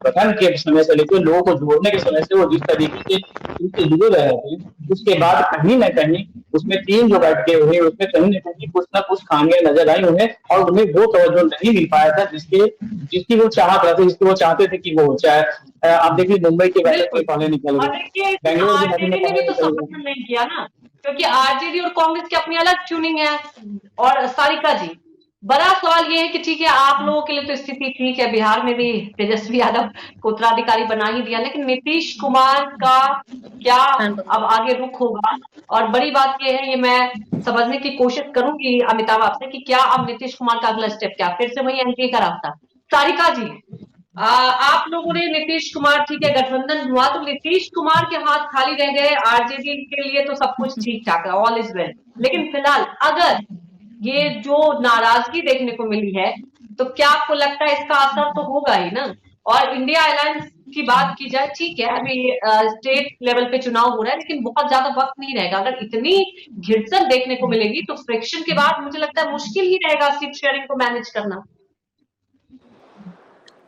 S9: गठन के समय से लेकर लोगों को जोड़ने के समय से वो जिस तरीके से उनसे जुड़े रहे थे, उसके बाद कहीं न कहीं उसमें टीम जो बैठे हुए उसमें कहीं न कहीं कुछ न कुछ खामियां नजर आई उन्हें और उन्हें वो तवज्जो नहीं मिल पाया था जिसकी वो चाहत रहे थे, जिसकी वो चाहते थे कि वो चाहे। आप देखिए मुंबई की बैठक से पहले निकल गए, बेंगलुरु
S1: नहीं किया ना, क्योंकि आरजेडी और कांग्रेस की अपनी अलग ट्यूनिंग है। और सारिका जी, बड़ा सवाल ये है कि ठीक है आप लोगों के लिए तो स्थिति ठीक है, बिहार में भी तेजस्वी यादव को उत्तराधिकारी बना ही दिया, लेकिन नीतीश कुमार का क्या अब आगे रुख होगा? और बड़ी बात ये है, ये मैं समझने की कोशिश करूंगी अमिताभ आपसे कि क्या अब नीतीश कुमार का अगला स्टेप क्या, फिर से वही एनडीए का रास्ता? सारिका जी, आप लोगों ने नीतीश कुमार, ठीक है गठबंधन हुआ तो नीतीश कुमार के हाथ खाली रह गए, आरजेडी के लिए तो सब कुछ ठीक ठाक है, ऑल इज वेल, लेकिन फिलहाल अगर ये जो नाराजगी देखने को मिली है तो क्या आपको लगता है इसका असर तो होगा ही ना? और इंडिया अलायंस की बात की जाए, ठीक है अभी स्टेट लेवल पे चुनाव हो रहा है, लेकिन बहुत ज्यादा वक्त नहीं रहेगा। अगर इतनी घिरसर देखने को मिलेगी तो फ्रिक्शन के बाद मुझे लगता है मुश्किल ही रहेगा सीट शेयरिंग को मैनेज करना।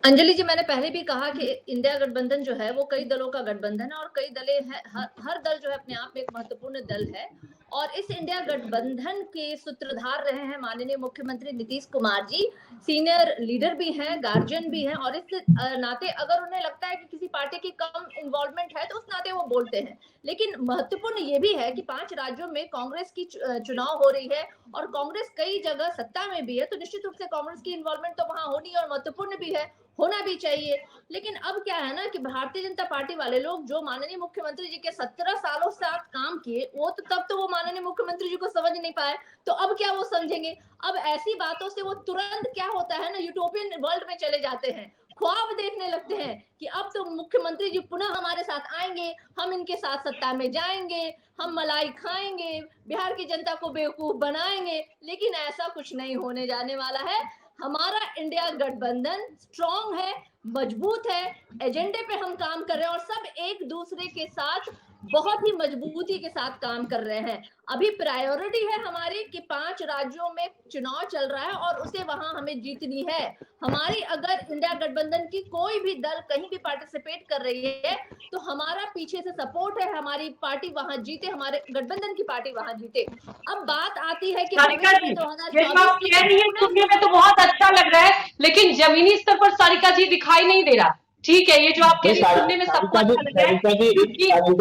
S5: अंजलि जी, मैंने पहले भी कहा कि इंडिया गठबंधन जो है वो कई दलों का गठबंधन है और कई दले है, हर दल जो है अपने आप में एक महत्वपूर्ण दल है। और इस इंडिया गठबंधन के सूत्रधार रहे हैं माननीय मुख्यमंत्री नीतीश कुमार जी, सीनियर लीडर भी हैं, गार्जियन भी हैं, और इस नाते अगर उन्हें लगता है कि किसी पार्टी की कम इन्वॉल्वमेंट है तो उस नाते वो बोलते हैं। लेकिन महत्वपूर्ण ये भी है कि 5 राज्यों में कांग्रेस की चुनाव हो रही है और कांग्रेस कई जगह सत्ता में भी है, तो निश्चित रूप से कांग्रेस की इन्वॉल्वमेंट तो वहां होनी और महत्वपूर्ण भी है, होना भी चाहिए। लेकिन अब क्या है ना कि भारतीय जनता पार्टी वाले लोग जो माननीय मुख्यमंत्री जी के 17 सालों से आप काम किए, वो तो तब तो वो माननीय मुख्यमंत्री जी को समझ नहीं पाए, तो अब क्या वो समझेंगे? अब ऐसी बातों से वो तुरंत क्या होता है ना, यूटोपियन वर्ल्ड में चले जाते हैं, ख्वाब देखने लगते हैं कि अब तो मुख्यमंत्री जी पुनः हमारे साथ आएंगे, हम इनके साथ सत्ता में जाएंगे, हम मलाई खाएंगे, बिहार की जनता को बेवकूफ बनाएंगे। लेकिन ऐसा कुछ नहीं होने जाने वाला है। हमारा इंडिया गठबंधन स्ट्रॉन्ग है, मजबूत है, एजेंडे पे हम काम कर रहे हैं और सब एक दूसरे के साथ बहुत ही मजबूती के साथ काम कर रहे हैं। अभी प्रायोरिटी है हमारी कि 5 राज्यों में चुनाव चल रहा है और उसे वहां हमें जीतनी है। हमारी अगर इंडिया गठबंधन की कोई भी दल कहीं भी पार्टिसिपेट कर रही है तो हमारा पीछे से सपोर्ट है, हमारी पार्टी वहां जीते, हमारे गठबंधन की पार्टी वहां जीते। अब बात आती है कि
S1: सारिका जी, ये जो आप कह रही है सुनने में तो बहुत अच्छा लग रहा है, लेकिन जमीनी स्तर पर सारिका जी दिखाई नहीं दे रहा। ठीक है, ये जो आप कह रही है सुनने में सबको अच्छा लग रहा है।
S9: सारिका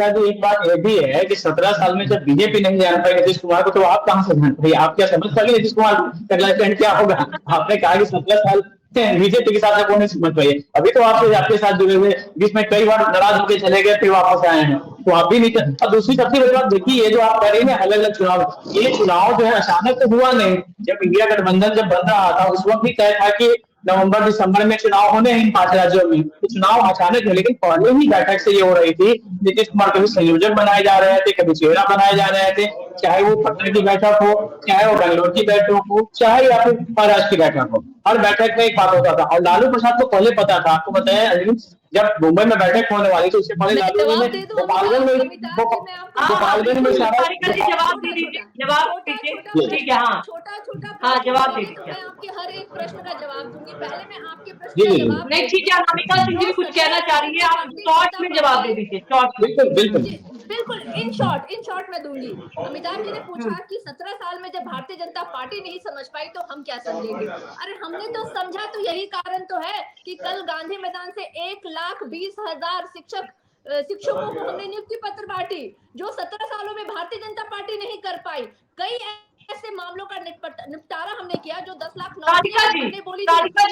S9: जी, एक बात ये भी है कि 17 साल में जब बीजेपी नहीं जान पाई नीतीश कुमार को, तो आप कहां से जान पाई? आप क्या समझ पाए नीतीश कुमार का स्टैंड क्या होगा? आपने कहा कि 17 साल बीजेपी के साथ वो नहीं समझ पाइए। अभी तो आपके साथ जुड़े हुए, बीच में कई बार नाराज होकर चले गए, फिर वापस आए हैं, तो आप भी नहीं। अब दूसरी सबसे बड़ी बात देखिए, ये जो आप कह रही है अलग अलग चुनाव, ये चुनाव जो है अचानक तो हुआ नहीं। जब इंडिया गठबंधन जब बन रहा था उस वक्त भी तय था कि नवंबर दिसंबर में चुनाव होने हैं इन 5 राज्यों में, तो चुनाव अचानक है। लेकिन पहले ही बैठक से ये हो रही थी, नीतीश कुमार कभी संयोजक बनाए जा रहे थे, कभी चेहरा बनाए जा रहे थे, चाहे वो पटना की बैठक हो, चाहे वो बेंगलोर की बैठक हो, चाहे या फिर महाराष्ट्र की बैठक हो, हर बैठक में एक बात होता था। और लालू प्रसाद को पहले पता था, आपको बताया जब मुंबई में बैठक होने वाली तो उससे पहले लालू जी ने गोपालगंज में सारा
S1: जवाब दे दीजिए, जवाब दीजिए, ठीक है, हाँ जवाब दे दीजिए।
S5: मैं आपके हर एक प्रश्न का जवाब दूंगी। पहले मैं आपके प्रश्न का जवाब
S1: नहीं, ठीक है, अनामिका सिंह जी कुछ कहना चाह रही है, आप शॉर्ट में जवाब दे दीजिए, शॉर्ट।
S5: बिल्कुल इन शॉर्ट में दूंगी। अमिताभ जी ने पूछा कि 17 साल में जब भारतीय जनता पार्टी नहीं समझ पाई तो हम क्या समझेंगे? अरे हमने तो समझा, तो यही कारण तो है कि कल गांधी मैदान से 1,20,000 शिक्षकों को हमने नियुक्ति पत्र बांटी, जो 17 सालों में भारतीय जनता पार्टी नहीं कर पाई। कई ऐसे मामलों का निपटारा हमने किया जो 10 लाख
S1: सारिका
S5: बोली।
S7: सारिका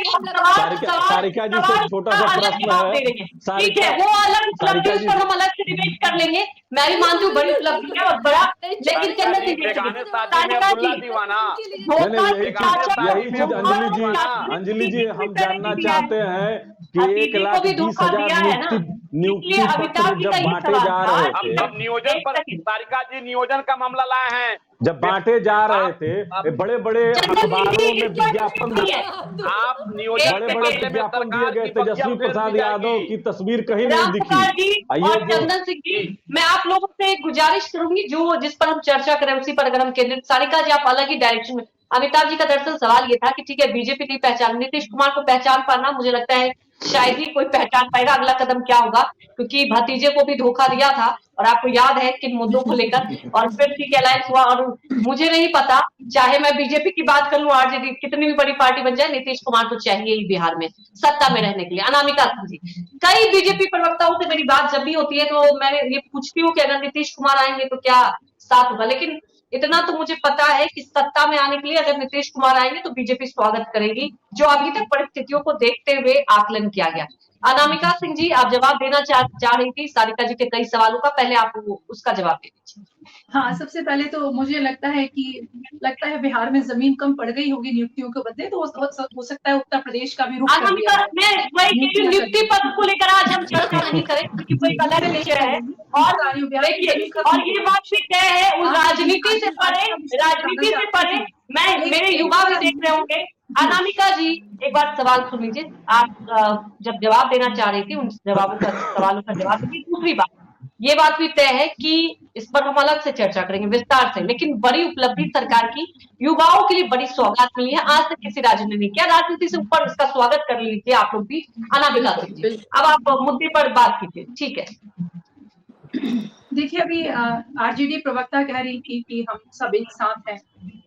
S7: जी से छोटा सा प्रश्न है,
S1: ठीक है, वो अलग उपलब्धि उस पर हम अलग से डिबेट कर लेंगे। मैं भी मानती हूँ बड़ी उपलब्धि है और बड़ा, लेकिन चंद्र सिंह सारिका जी
S7: यही चीज अंजलि जी हम जानना चाहते हैं कि 1,20,000 नियुक्ति पत्र जब बांटे जा रहे थे,
S6: अब नियोजन पर सारिका जी नियोजन का मामला लाए हैं,
S7: जब बांटे जा रहे थे बड़े बड़े अखबारों में विज्ञापन,
S6: आप नियोजन
S7: बड़े विज्ञापन दिए गए, तेजस्वी प्रसाद यादव की तस्वीर कहीं नहीं दिखी।
S1: और चंदन सिंह जी, मैं आप लोगों से एक गुजारिश करूंगी, जो जिस पर हम चर्चा करें उसी पर अगर हम केंद्रित। सारिका जी आप अलग ही डायरेक्शन में, अमिताभ जी का दरअसल सवाल ये था कि ठीक है बीजेपी नहीं पहचान, नीतीश कुमार को पहचान पाना, मुझे लगता है शायद ही कोई पहचान पाएगा। अगला कदम क्या होगा, क्योंकि भतीजे को भी धोखा दिया था और आपको याद है किन मुद्दों को लेकर, और फिर ठीक अलायंस हुआ। और मुझे नहीं पता, चाहे मैं बीजेपी की बात कर लूं, आरजेडी कितनी भी बड़ी पार्टी बन जाए, नीतीश कुमार को चाहिए ही बिहार में सत्ता में रहने के लिए। अनामिका सिंह जी, कई बीजेपी प्रवक्ताओं से मेरी बात जब भी होती है तो मैं ये पूछती हूँ कि अगर नीतीश कुमार आएंगे तो क्या साथ होगा, लेकिन इतना तो मुझे पता है कि सत्ता में आने के लिए अगर नीतीश कुमार आएंगे तो बीजेपी स्वागत करेगी, जो अभी तक परिस्थितियों को देखते हुए आकलन किया गया। अनामिका सिंह जी, आप जवाब देना चाह रही थी सारिका जी के कई सवालों का, पहले आप उसका जवाब दे दीजिए।
S4: हाँ, सबसे पहले तो मुझे लगता है बिहार में जमीन कम पड़ गई होगी नियुक्तियों के बदले, तो हो सकता है उत्तर प्रदेश का भी रुख कर लिया है।
S1: मैं वही नियुक्ति पद को लेकर आज हम चर्चा नहीं करें क्योंकि कोई अलग विषय है। और देखिए, और ये बात भी तय है, उस राजनीति से परे, मेरे युवा भी देख रहे होंगे, अनामिका जी, एक बार सवाल सुन लीजिए। आप जब जवाब देना चाह रही थी, उन सवालों का जवाब दीजिए। दूसरी बात, ये बात भी तय है कि इस पर हम अलग से चर्चा करेंगे विस्तार से, लेकिन बड़ी उपलब्धि सरकार की, युवाओं के लिए बड़ी सौगात मिली है, आज तक किसी राज्य ने नहीं किया। राजनीति से ऊपर इसका स्वागत कर लीजिए आप लोग भी। अनामिका सिंह जी, अब आप मुद्दे पर बात कीजिए। ठीक है।
S4: देखिए, अभी आरजेडी प्रवक्ता कह रही थी कि हम सब एक साथ हैं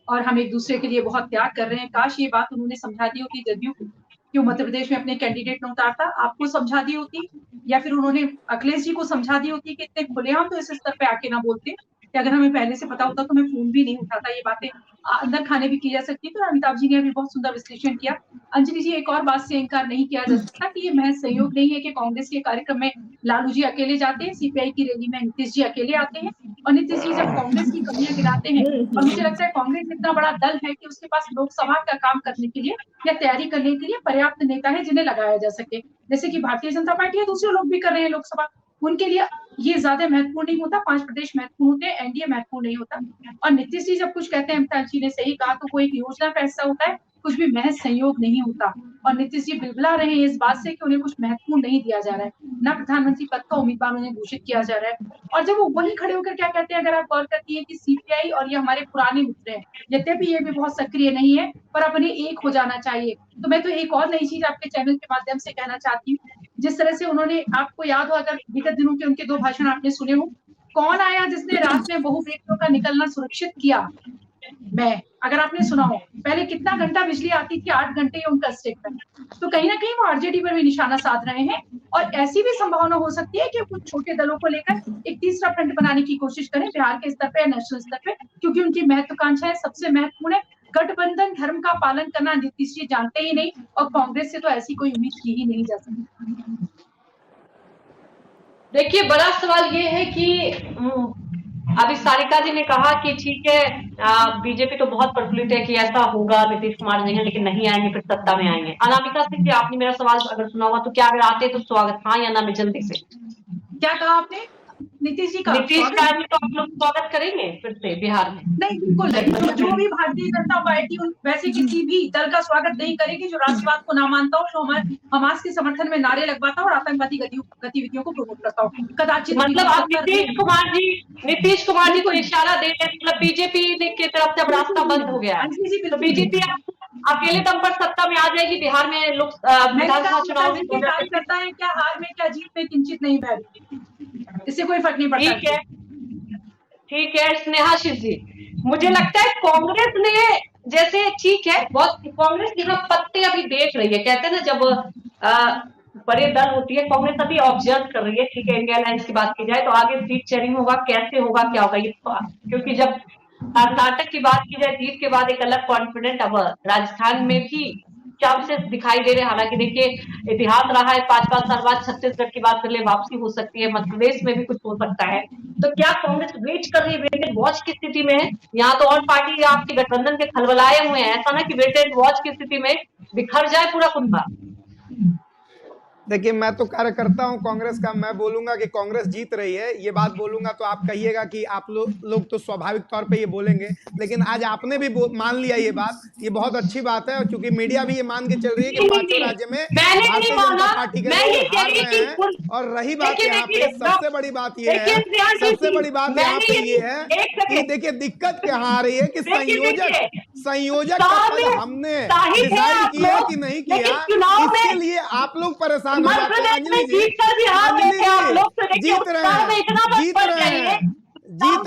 S4: और हम एक दूसरे के लिए बहुत त्याग कर रहे हैं। काश ये बात उन्होंने समझा दी होती जदयू को, क्यों मध्य प्रदेश में अपने कैंडिडेट न उतारता, आपको समझा दी होती, या फिर उन्होंने अखिलेश जी को समझा दी होती कि इतने खुलेआम तो इस स्तर पे आके ना बोलते, कि अगर हमें पहले से पता होता तो मैं फोन भी नहीं उठाता। ये बातें अंदर खाने भी की जा सकती है। तो अमिताभ जी ने अभी बहुत सुंदर विश्लेषण किया। अंजलि जी, एक और बात से इनकार नहीं किया जा सकता कि ये महज सहयोग नहीं है कि कांग्रेस के कार्यक्रम में लालू जी अकेले जाते हैं, सीपीआई की रैली में नीतीश जी अकेले आते हैं, और नीतीश जी जब कांग्रेस की कमियां गिनाते हैं, और मुझे लगता है कांग्रेस इतना बड़ा दल है कि उसके पास लोकसभा का काम करने के लिए या तैयारी करने के लिए पर्याप्त नेता है जिन्हें लगाया जा सके, जैसे कि भारतीय जनता पार्टी है, दूसरे लोग भी कर रहे हैं लोकसभा। उनके लिए ये ज्यादा महत्वपूर्ण नहीं होता, 5 प्रदेश महत्वपूर्ण होते हैं, एनडीए महत्वपूर्ण नहीं होता। और नीतीश जी जब कुछ कहते हैं, अमिताभ जी ने सही कहा, तो कोई एक योजना का हिस्सा होता है, कुछ भी महज संयोग नहीं होता। और नीतीश जी बिलबिला रहे हैं इस बात से कि उन्हें कुछ महत्वपूर्ण नहीं दिया जा रहा है, ना प्रधानमंत्री पद का उम्मीदवार उन्हें घोषित किया जा रहा है। और जब वो वहीं खड़े होकर क्या कहते हैं, अगर आप गौर करती है कि सीपीआई और ये हमारे पुराने मित्र हैं, यद्यपि ये भी बहुत सक्रिय नहीं है, पर अब उन्हें एक हो जाना चाहिए। तो मैं तो एक और नई चीज आपके चैनल के माध्यम से कहना चाहती हूँ, जिस तरह से उन्होंने, आपको याद हो अगर विगत दिनों के उनके 2 भाषण आपने सुने हो, कौन आया जिसने रात में बहु बेटियों का निकलना सुरक्षित किया? मैं, अगर आपने सुना हो, पहले कितना घंटा बिजली आती थी, 8 घंटे ये उनका स्टेटमेंट। तो कहीं ना कहीं वो आरजेडी पर भी निशाना साध रहे हैं, और ऐसी भी संभावना हो सकती है कि कुछ छोटे दलों को लेकर एक तीसरा फ्रंट बनाने की कोशिश करें बिहार के स्तर पे या नेशनल स्तर पे, क्योंकि उनकी महत्वाकांक्षाएं सबसे महत्वपूर्ण है। गठबंधन धर्म का पालन करना नीतीश जी जानते ही नहीं, और कांग्रेस से तो ऐसी कोई उम्मीद की ही नहीं जा सकती।
S1: देखिए, बड़ा सवाल ये है कि अभी सारिका जी ने कहा कि ठीक है, बीजेपी तो बहुत प्रफुल्लित है कि ऐसा होगा, नीतीश कुमार नहीं है लेकिन नहीं आएंगे, फिर सत्ता में आएंगे। अनामिका सिंह जी, आपने मेरा सवाल अगर सुना हुआ तो क्या अगर आते तो स्वागत, हाँ या ना में जल्दी से?
S4: क्या कहा आपने? नीतीश जी का
S1: नीतीश कुमार में तो आप लोग स्वागत करेंगे फिर से बिहार में?
S4: नहीं, बिल्कुल नहीं। जो भी भारतीय जनता पार्टी वैसे किसी भी दल का स्वागत नहीं करेगी जो राष्ट्रवाद को ना मानता हो, जो हमास के समर्थन में नारे लगवाता हो और आतंकवादी गतिविधियों को प्रमोट करता हो। कदाचित
S1: मतलब आप नीतीश कुमार जी को इशारा दे रहे, मतलब बीजेपी की तरफ से अब रास्ता बंद हो गया है, तो बीजेपी अकेले दम पर सत्ता में आ जाएगी बिहार में विधानसभा चुनाव में?
S4: करता है क्या हार में क्या जीत में किंचित नहीं भय, इससे कोई फर्क नहीं पड़ता।
S1: ठीक है, ठीक है। स्नेहाशीष जी, मुझे लगता है कांग्रेस ने, जैसे ठीक है, बहुत कांग्रेस यहाँ पत्ते अभी देख रही है, कहते हैं ना जब बड़े दल होती है, कांग्रेस अभी ऑब्जर्व कर रही है। ठीक है, इंडिया अलायंस की बात की जाए तो आगे सीट शेयरिंग होगा, कैसे होगा, क्या होगा, ये क्योंकि जब कर्नाटक की बात की जाए जीत के बाद एक अलग कॉन्फिडेंट, अब राजस्थान में भी चांसेस दिखाई दे रहे हैं। हालांकि देखिए, इतिहास रहा है 5-5 साल बाद छत्तीसगढ़ की बात कर ले, वापसी हो सकती है, मध्य प्रदेश में भी कुछ हो सकता है। तो क्या कांग्रेस वेट कर रही है, वेट एंड वॉच की स्थिति में है? यहाँ तो और पार्टी आपके गठबंधन के खलबलाए हुए हैं, ऐसा ना कि वेट एंड वॉच की स्थिति में बिखर जाए पूरा कुनबा।
S3: देखिए, मैं तो कार्यकर्ता हूं कांग्रेस का, मैं बोलूंगा कि कांग्रेस जीत रही है। ये बात बोलूंगा तो आप कहिएगा कि आप लोग तो स्वाभाविक तौर पे ये बोलेंगे, लेकिन आज आपने भी मान लिया ये बात, ये बहुत अच्छी बात है। क्योंकि मीडिया भी ये मान के चल रही है कि 5 राज्य में भारतीय जनता पार्टी के लोग हार रहे हैं। और रही बात यहाँ पे, सबसे बड़ी बात ये है, सबसे बड़ी बात यहाँ पे ये है कि देखिए दिक्कत क्या आ रही है कि संयोजक का पद हमने डिसाइड किया कि नहीं किया, इसके लिए आप लोग परेशान हो जाते हैं। अंजलि जी, जीत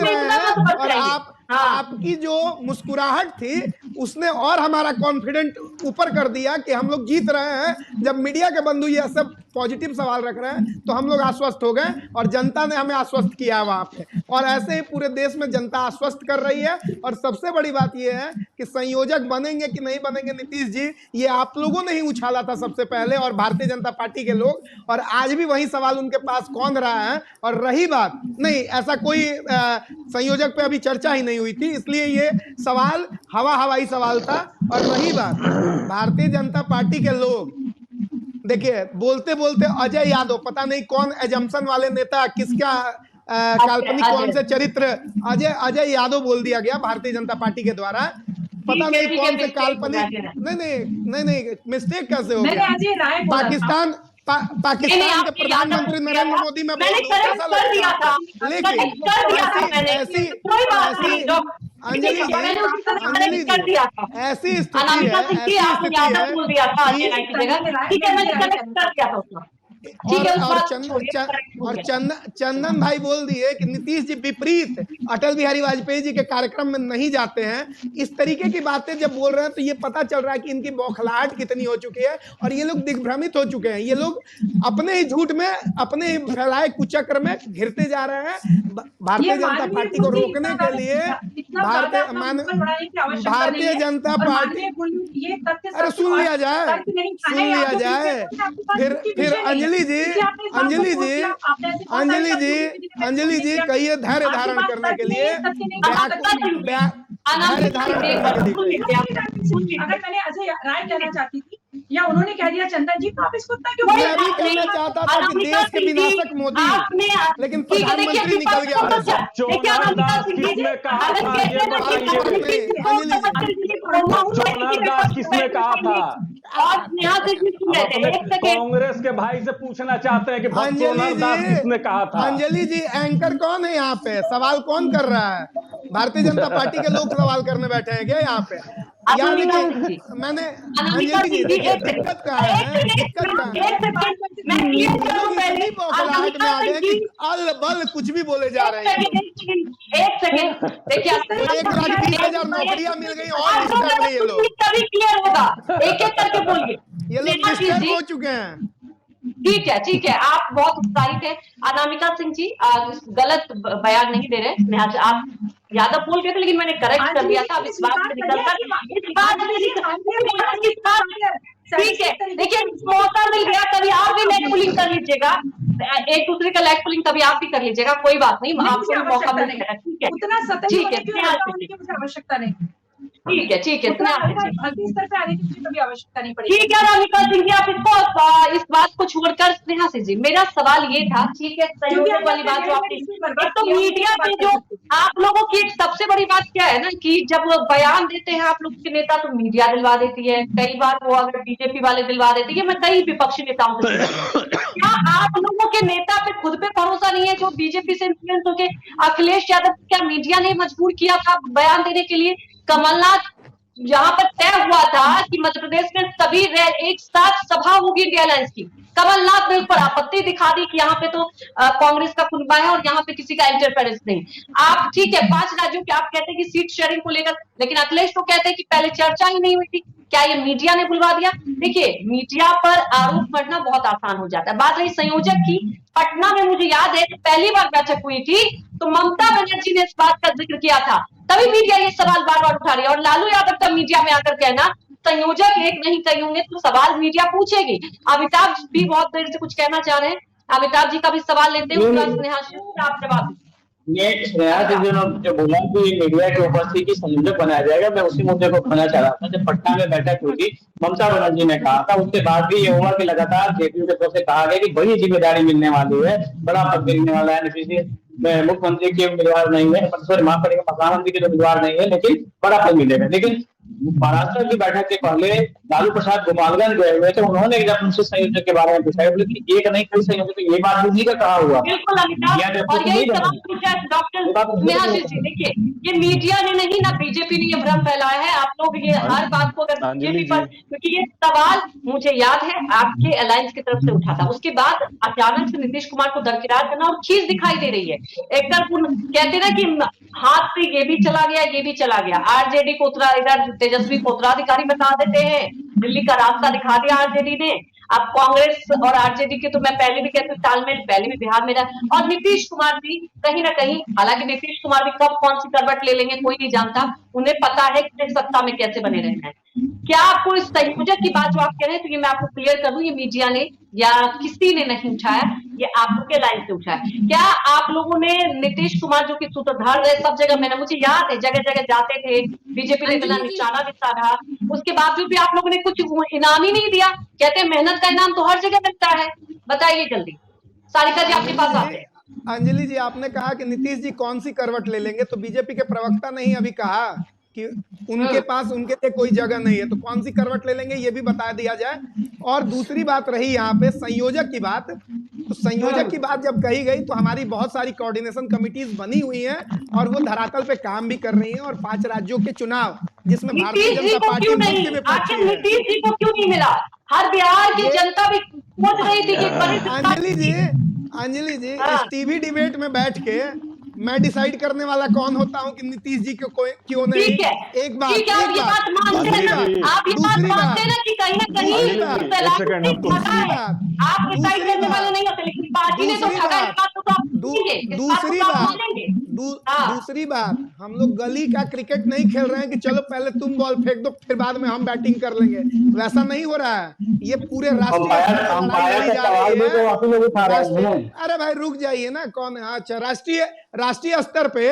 S3: रहे हैं और आपकी जो मुस्कुराहट थी उसने और हमारा कॉन्फिडेंट ऊपर कर दिया कि हम लोग जीत रहे हैं। जब मीडिया के बंधु ये सब पॉजिटिव सवाल रख रहे हैं तो हम लोग आश्वस्त हो गए, और जनता ने हमें आश्वस्त किया वहां पे, और ऐसे ही पूरे देश में जनता आश्वस्त कर रही है। और सबसे बड़ी बात यह है कि संयोजक बनेंगे कि नहीं बनेंगे नीतीश जी, ये आप लोगों ने ही उछाला था सबसे पहले, और भारतीय जनता पार्टी के लोग, और आज भी वही सवाल उनके पास कौन रहा है। और रही बात, नहीं ऐसा कोई संयोजक पे अभी चर्चा ही नहीं हुई थी, इसलिए ये सवाल हवाई सवाल था। और रही बात भारतीय जनता पार्टी के लोग, देखिए बोलते बोलते अजय यादव, पता नहीं कौन एजम्पशन वाले नेता, किसका काल्पनिक कौन से चरित्र, अजय यादव बोल दिया गया भारतीय जनता पार्टी के द्वारा। पता नहीं
S1: ठीक है,
S3: कौन से
S1: mistake
S3: काल्पनिक,
S1: हो गया।
S3: नहीं मिस्टेक कैसे हो
S4: मैंने
S3: गया?
S4: आज ये राय बोला था।
S3: पाकिस्तान
S1: नहीं,
S3: पाकिस्तान के
S1: आपकी
S3: प्रधानमंत्री
S1: याद
S3: नरेंद्र
S1: है।
S3: मोदी में
S1: मैंने
S3: बोल दूं
S1: correct
S3: कैसा
S1: कर दिया
S3: लगेगा?
S1: था।
S3: लेकिन
S1: correct कर दिया था मैंने।
S3: ऐसी
S1: कोई बात नहीं, जो
S3: अंजलि जी,
S1: मैंने उसी तरह
S3: अंजलि
S1: correct कर दिया था।
S3: जी, ऐसी स्थिति
S1: अनामिका
S3: है,
S1: सिंह जी,
S3: ऐसी
S1: आपने
S3: स्थिति
S1: यादव
S3: है
S1: बोल दिया था
S3: कि-
S1: अन्य की जगह। ठीक है, मैंने correct कर दिया था उसका। ठीक है, उस
S3: और
S1: बात को छोड़िए, correct हो गया।
S3: चंदन भाई बोल दिए कि नीतीश जी विपरीत अटल बिहारी वाजपेयी जी के कार्यक्रम में नहीं जाते हैं। इस तरीके की बातें जब बोल रहे हैं तो ये पता चल रहा है कि इनकी बौखलाहट कितनी हो चुकी है और ये लोग दिग्भ्रमित हो चुके हैं। ये लोग अपने ही झूठ में, अपने ही फैलाए कुचक्र में घिरते जा रहे हैं। भारतीय जनता पार्टी को रोकने के लिए भारतीय जनता पार्टी, अरे सुन लिया जाए, फिर अंजलि जी कहिए धैर्य धारण करने के लिए, धैर्य धारण करने के लिए
S4: अगर मैंने अजय राय कहना चाहती थी या उन्होंने कह दिया चंदन जी, तो आप इसको इतना क्यों
S3: मैं भी कहना चाहता था कि देश के विनाशक मोदी, लेकिन प्रधानमंत्री निकल गया।
S7: चोनारदास किसने कहा था ये बताइए? चोनारदास किसने कहा था? कांग्रेस के भाई से पूछना चाहते हैं कि चोनारदास किसने कहा था?
S3: अंजलि जी, एंकर कौन है यहाँ पे? सवाल कौन कर रहा है? भारतीय जनता पार्टी के लोग सवाल करने बैठे हैं क्या यहाँ पे? यार देखिए, मैंने अंजलि जी देखिए दिक्कत कहाँ है, दिक्कत कहाँ है? ये लोग इतनी बौखलाहट में आ गए कि अल बल कुछ भी बोले जा रहे हैं।
S1: एक सेकेंड देखिए,
S3: 1,20,000 नौकरियां मिल गई और डिस्टर्ब नहीं ये लोग,
S1: तभी क्लियर होगा। एक एक करके बोलिए।
S3: ये लोग डिस्टर्ब हो चुके हैं।
S1: ठीक है, आप बहुत उत्साहित हैं। अनामिका सिंह जी गलत बयान नहीं दे रहे हैं। आप यादव बोल गए थे, लेकिन मैंने करेक्ट कर दिया था। अब इस बात से निकलकर ठीक है, देखिए मौका मिल गया, कभी आप भी लेग पुलिंग कर लीजिएगा, एक दूसरे का लेग पुलिंग कभी आप भी कर लीजिएगा, कोई बात नहीं, आपको भी मौका मिल जाएगा। ठीक है,
S4: उतना सतही
S1: ठीक
S4: होने
S1: है,
S4: की मुझे आवश्यकता नहीं,
S1: ठीक है,
S4: उतना हल्के स्तर पे आने की मुझे कभी आवश्यकता नहीं पड़ेगी।
S1: ठीक है अनामिका सिंह जी, आप इसको इस बात को छोड़कर स्नेहा सिंह जी, मेरा सवाल ये था, ठीक है, संयोजक वाली बात जो आपने, तो मीडिया में जो आप लोगों की एक सबसे बड़ी बात क्या है ना कि जब वो बयान देते हैं आप लोग के नेता तो मीडिया दिलवा देती है, कई बार वो अगर बीजेपी वाले दिलवा देती है। मैं कई विपक्षी नेताओं से क्या आप लोगों के नेता पे खुद पे भरोसा नहीं है जो बीजेपी से इन्फ्लुएंस होके अखिलेश यादव, क्या मीडिया ने मजबूर किया था बयान देने के लिए? कमलनाथ यहाँ पर तय हुआ था कि मध्य प्रदेश में सभी एक साथ सभा होगी इंडिया अलायंस की, कमलनाथ ने उस पर आपत्ति दिखा दी कि यहाँ पे तो कांग्रेस का कुनबा है और यहाँ पे किसी का इंटरफेरेंस नहीं। आप ठीक है 5 राज्यों के आप कहते हैं कि सीट शेयरिंग को लेकर, लेकिन अखिलेश तो कहते हैं कि पहले चर्चा ही नहीं हुई थी। क्या ये मीडिया ने बुलवा दिया? देखिए मीडिया पर आरोप मढ़ना बहुत आसान हो जाता है। बात रही संयोजक की, पटना में मुझे याद है पहली बार बैठक हुई थी तो ममता बनर्जी ने इस बात का जिक्र किया था, तभी मीडिया ये सवाल बार बार उठा रही है। और लालू यादव का मीडिया में आकर कहना संयोजक एक नहीं कही होंगे तो सवाल मीडिया पूछेगी। अमिताभ भी बहुत देर से कुछ कहना चाह रहे हैं, अमिताभ जी का भी सवाल लेते हैं, उसका स्नेहा सिंह आप जवाब दीजिए।
S9: ये स्नेहा जी जो बोला कि मीडिया की उपस्थिति की संयोजक बनाया जाएगा, मैं उसी मुद्दे को कहना चाह रहा था। जब पटना में बैठक हुई थी ममता बनर्जी ने कहा था, उसके बाद भी ये हुआ कि लगातार जेपीयू की तरफ से कहा गया कि बड़ी जिम्मेदारी मिलने वाली है, बड़ा पद मिलने वाला है, नीतीश मुख्यमंत्री के उम्मीदवार नहीं है, सॉरी माफ करेंगे प्रधानमंत्री के उम्मीदवार नहीं है, लेकिन बड़ा पद मिलेगा। लेकिन महाराष्ट्र की बैठक के पहले लालू प्रसाद गोपालगंज गए हुए थे, उन्होंने जब उनसे संयोजक के बारे में पूछा बोले कि एक नहीं कई संयोजक, तो ये बात उन्हीं का कहा हुआ।
S1: बिल्कुल अमिताभ, और यही सवाल पूछा डॉक्टर स्नेहा सिंह जी। देखिए ये मीडिया ने नहीं ना बीजेपी ने ये भ्रम फैलाया है, आप लोग ये हर बात को अगर बीजेपी पर, क्योंकि ये सवाल मुझे याद है आपके अलायंस की तरफ से उठा था, उसके बाद अचानक से नीतीश कुमार को दरकिनार करना और खींच दिखाई दे रही है। एक तरफ कहते ना कि हाथ से ये भी चला गया, ये भी चला गया, आरजेडी को उतरा, इधर तेजस्वी को उत्तराधिकारी बता देते हैं, दिल्ली का रास्ता दिखा दिया आरजेडी ने। अब कांग्रेस और आरजेडी के तो मैं पहले भी कहती हूँ तालमेल पहले भी बिहार में रहा, और नीतीश कुमार भी कहीं ना कहीं, हालांकि नीतीश कुमार भी कब कौन सी करवट ले लेंगे कोई नहीं जानता, उन्हें पता है कि सत्ता में कैसे बने रहना है। क्या आपको इस संयोजक की बात जो आप कह रहे हैं तो ये मैं आपको क्लियर कर दूं, ये मीडिया ने या किसी ने नहीं उठाया, ये आप लोग के लाइन से उठाया। क्या आप लोगों ने नीतीश कुमार जो कि सूत्रधार रहे सब जगह, मैंने मुझे याद है जगह जगह जाते थे, बीजेपी ने इतना निशाना दिखता रहा, उसके बावजूद भी आप लोगों ने कुछ इनाम ही नहीं दिया। कहते हैं मेहनत का इनाम तो हर जगह मिलता है, बताइए जल्दी। सारिका जी आपके पास आते हैं।
S3: अंजलि जी आपने कहा कि नीतीश जी कौन सी करवट ले लेंगे, तो बीजेपी के प्रवक्ता ने ही अभी कहा कि उनके पास उनके लिए कोई जगह नहीं है, तो कौन सी करवट ले लेंगे ये भी बता दिया जाए। और दूसरी बात रही यहाँ पे संयोजक की बात, तो संयोजक की बात जब कही गई तो हमारी बहुत सारी कोऑर्डिनेशन कमिटीज बनी हुई हैं और वो धरातल पे काम भी कर रही हैं। और 5 राज्यों के चुनाव जिसमें भारतीय
S1: नीतीश जी
S3: जनता
S1: को
S3: पार्टी
S1: क्यों
S3: मुख्य
S1: नहीं,
S3: विपक्षी
S1: आखिर
S3: है।
S1: नीतीश जी को क्यों नहीं मिला? हर बिहार की जनता भी सोच रही थी कि वरिष्ठ
S3: अंजलि जी
S1: हाँ।
S3: इस टीवी डिबेट में बैठ के मैं डिसाइड करने वाला कौन होता हूं कि नीतीश जी को क्यों नहीं।
S1: ठीक है,
S3: एक बात,
S1: ठीक है, आप ये बात मानते हैं ना, आप ये बात
S3: दूसरी बात,
S1: मानते हैं ना कि कहीं ना कहीं
S3: दूसरी बात,
S1: इस इलाके
S7: एक सेकंड,
S1: से
S7: हम तुम-
S1: ठगा है। आप डिसाइड करने वाले नहीं होते, लेकिन पार्टी ने तो ठगा, इस बात को तो आप मानेंगे, इस बात को तो आप मानेंगे। हाँ।
S3: दूसरी बात, हम लोग गली का क्रिकेट नहीं खेल रहे हैं कि चलो पहले तुम बॉल फेंक दो फिर बाद में हम बैटिंग कर लेंगे, वैसा नहीं हो रहा है। ये पूरे राष्ट्रीय स्तर पर लड़ाई लड़ी जा रही है। अरे भाई रुक जाइए ना, कौन है? अच्छा, राष्ट्रीय स्तर पे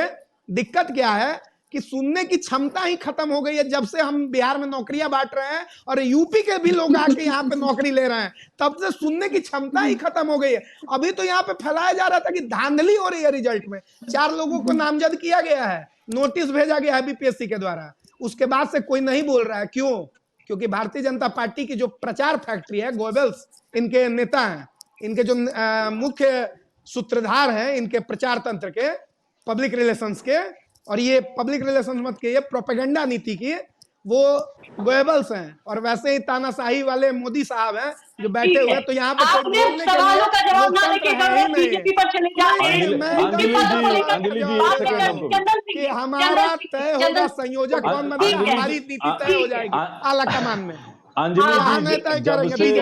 S3: दिक्कत क्या है कि सुनने की क्षमता ही खत्म हो गई है। जब से हम बिहार में नौकरियां बांट रहे हैं और यूपी के भी लोग आके यहाँ पे नौकरी ले रहे हैं, तब से सुनने की क्षमता ही खत्म हो गई है। अभी तो यहाँ पे फैलाया जा रहा था कि धांधली हो रही है रिजल्ट में। 4 लोगों को नामजद किया गया है, नोटिस भेजा गया है बीपीएससी के द्वारा, उसके बाद से कोई नहीं बोल रहा है। क्यों? क्योंकि भारतीय जनता पार्टी की जो प्रचार फैक्ट्री है, गोयबल्स इनके नेता हैं, इनके जो मुख्य सूत्रधार हैं इनके प्रचार तंत्र के, पब्लिक रिलेशंस के, और ये पब्लिक रिलेशंस मत के, ये प्रोपेगेंडा नीति की, वो गोयबल्स हैं। और वैसे ही तानाशाही वाले मोदी साहब हैं जो बैठे हुए हैं। तो यहाँ पे
S1: आपने सवालों का जवाब ना देके बीजेपी पर चले जाते हैं।
S3: कि हमारा तय होगा संयोजक कौन बनेगा, हमारी नीति तय हो जाएगी आला कमान में।
S7: अंजलि जी,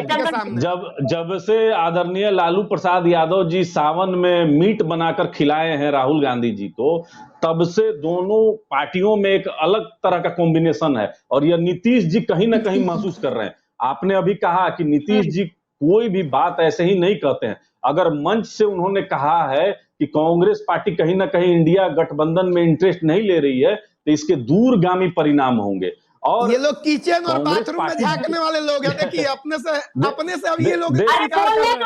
S7: जब से आदरणीय लालू प्रसाद यादव जी सावन में मीट बनाकर खिलाए हैं राहुल गांधी जी को, तब से दोनों पार्टियों में एक अलग तरह का कॉम्बिनेशन है। और यह नीतीश जी कहीं ना कहीं महसूस कर रहे हैं। आपने अभी कहा कि नीतीश जी कोई भी बात ऐसे ही नहीं कहते हैं। अगर मंच से उन्होंने कहा है कि कांग्रेस पार्टी कहीं ना कहीं इंडिया गठबंधन में इंटरेस्ट नहीं ले रही है, तो इसके दूरगामी परिणाम होंगे। और
S3: ये लोग किचन और बाथरूम में झांकने वाले लोग हैं। देखिए अपने से अब ये लोग स्वीकार कर रहे हैं।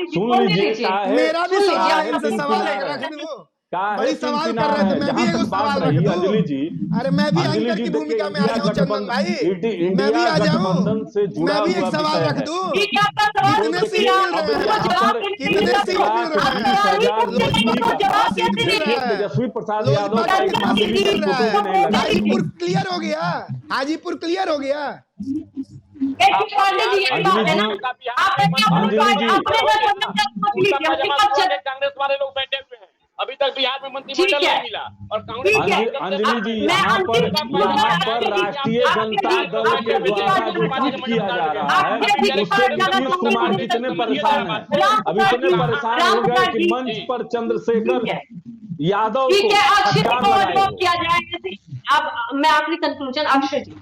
S7: सुन लीजिए,
S3: मेरा भी सवाल से सवाल रख दूं, बड़ी सवाल कर रहे थे, मैं भी एक सवाल रख दूं।
S7: अंजलि जी,
S3: अरे मैं भी एंकर की भूमिका में आ जाऊं चंदन भाई, मैं भी आ जाऊं, मैं भी एक सवाल रख दूं। कितने सीट मिल रहे हैं?
S7: तेजस्वी प्रसाद यादव
S3: हाजीपुर क्लियर हो गया, हाजीपुर क्लियर हो गया।
S6: कांग्रेस वाले लोग बैठे हुए हैं, अभी तक बिहार में मंत्रिमंडल नहीं मिला। और कांग्रेस
S7: अंजलि जी, यहाँ पर राष्ट्रीय जनता दल के द्वारा जो कुछ किया जा रहा है उससे नीतीश कुमार कितने परेशान हैं। अब इतने परेशान हो गए कि मंच पर चंद्रशेखर यादव को
S1: किया जाए। अब मैं आखिरी कंक्लूजन, अक्षय जी,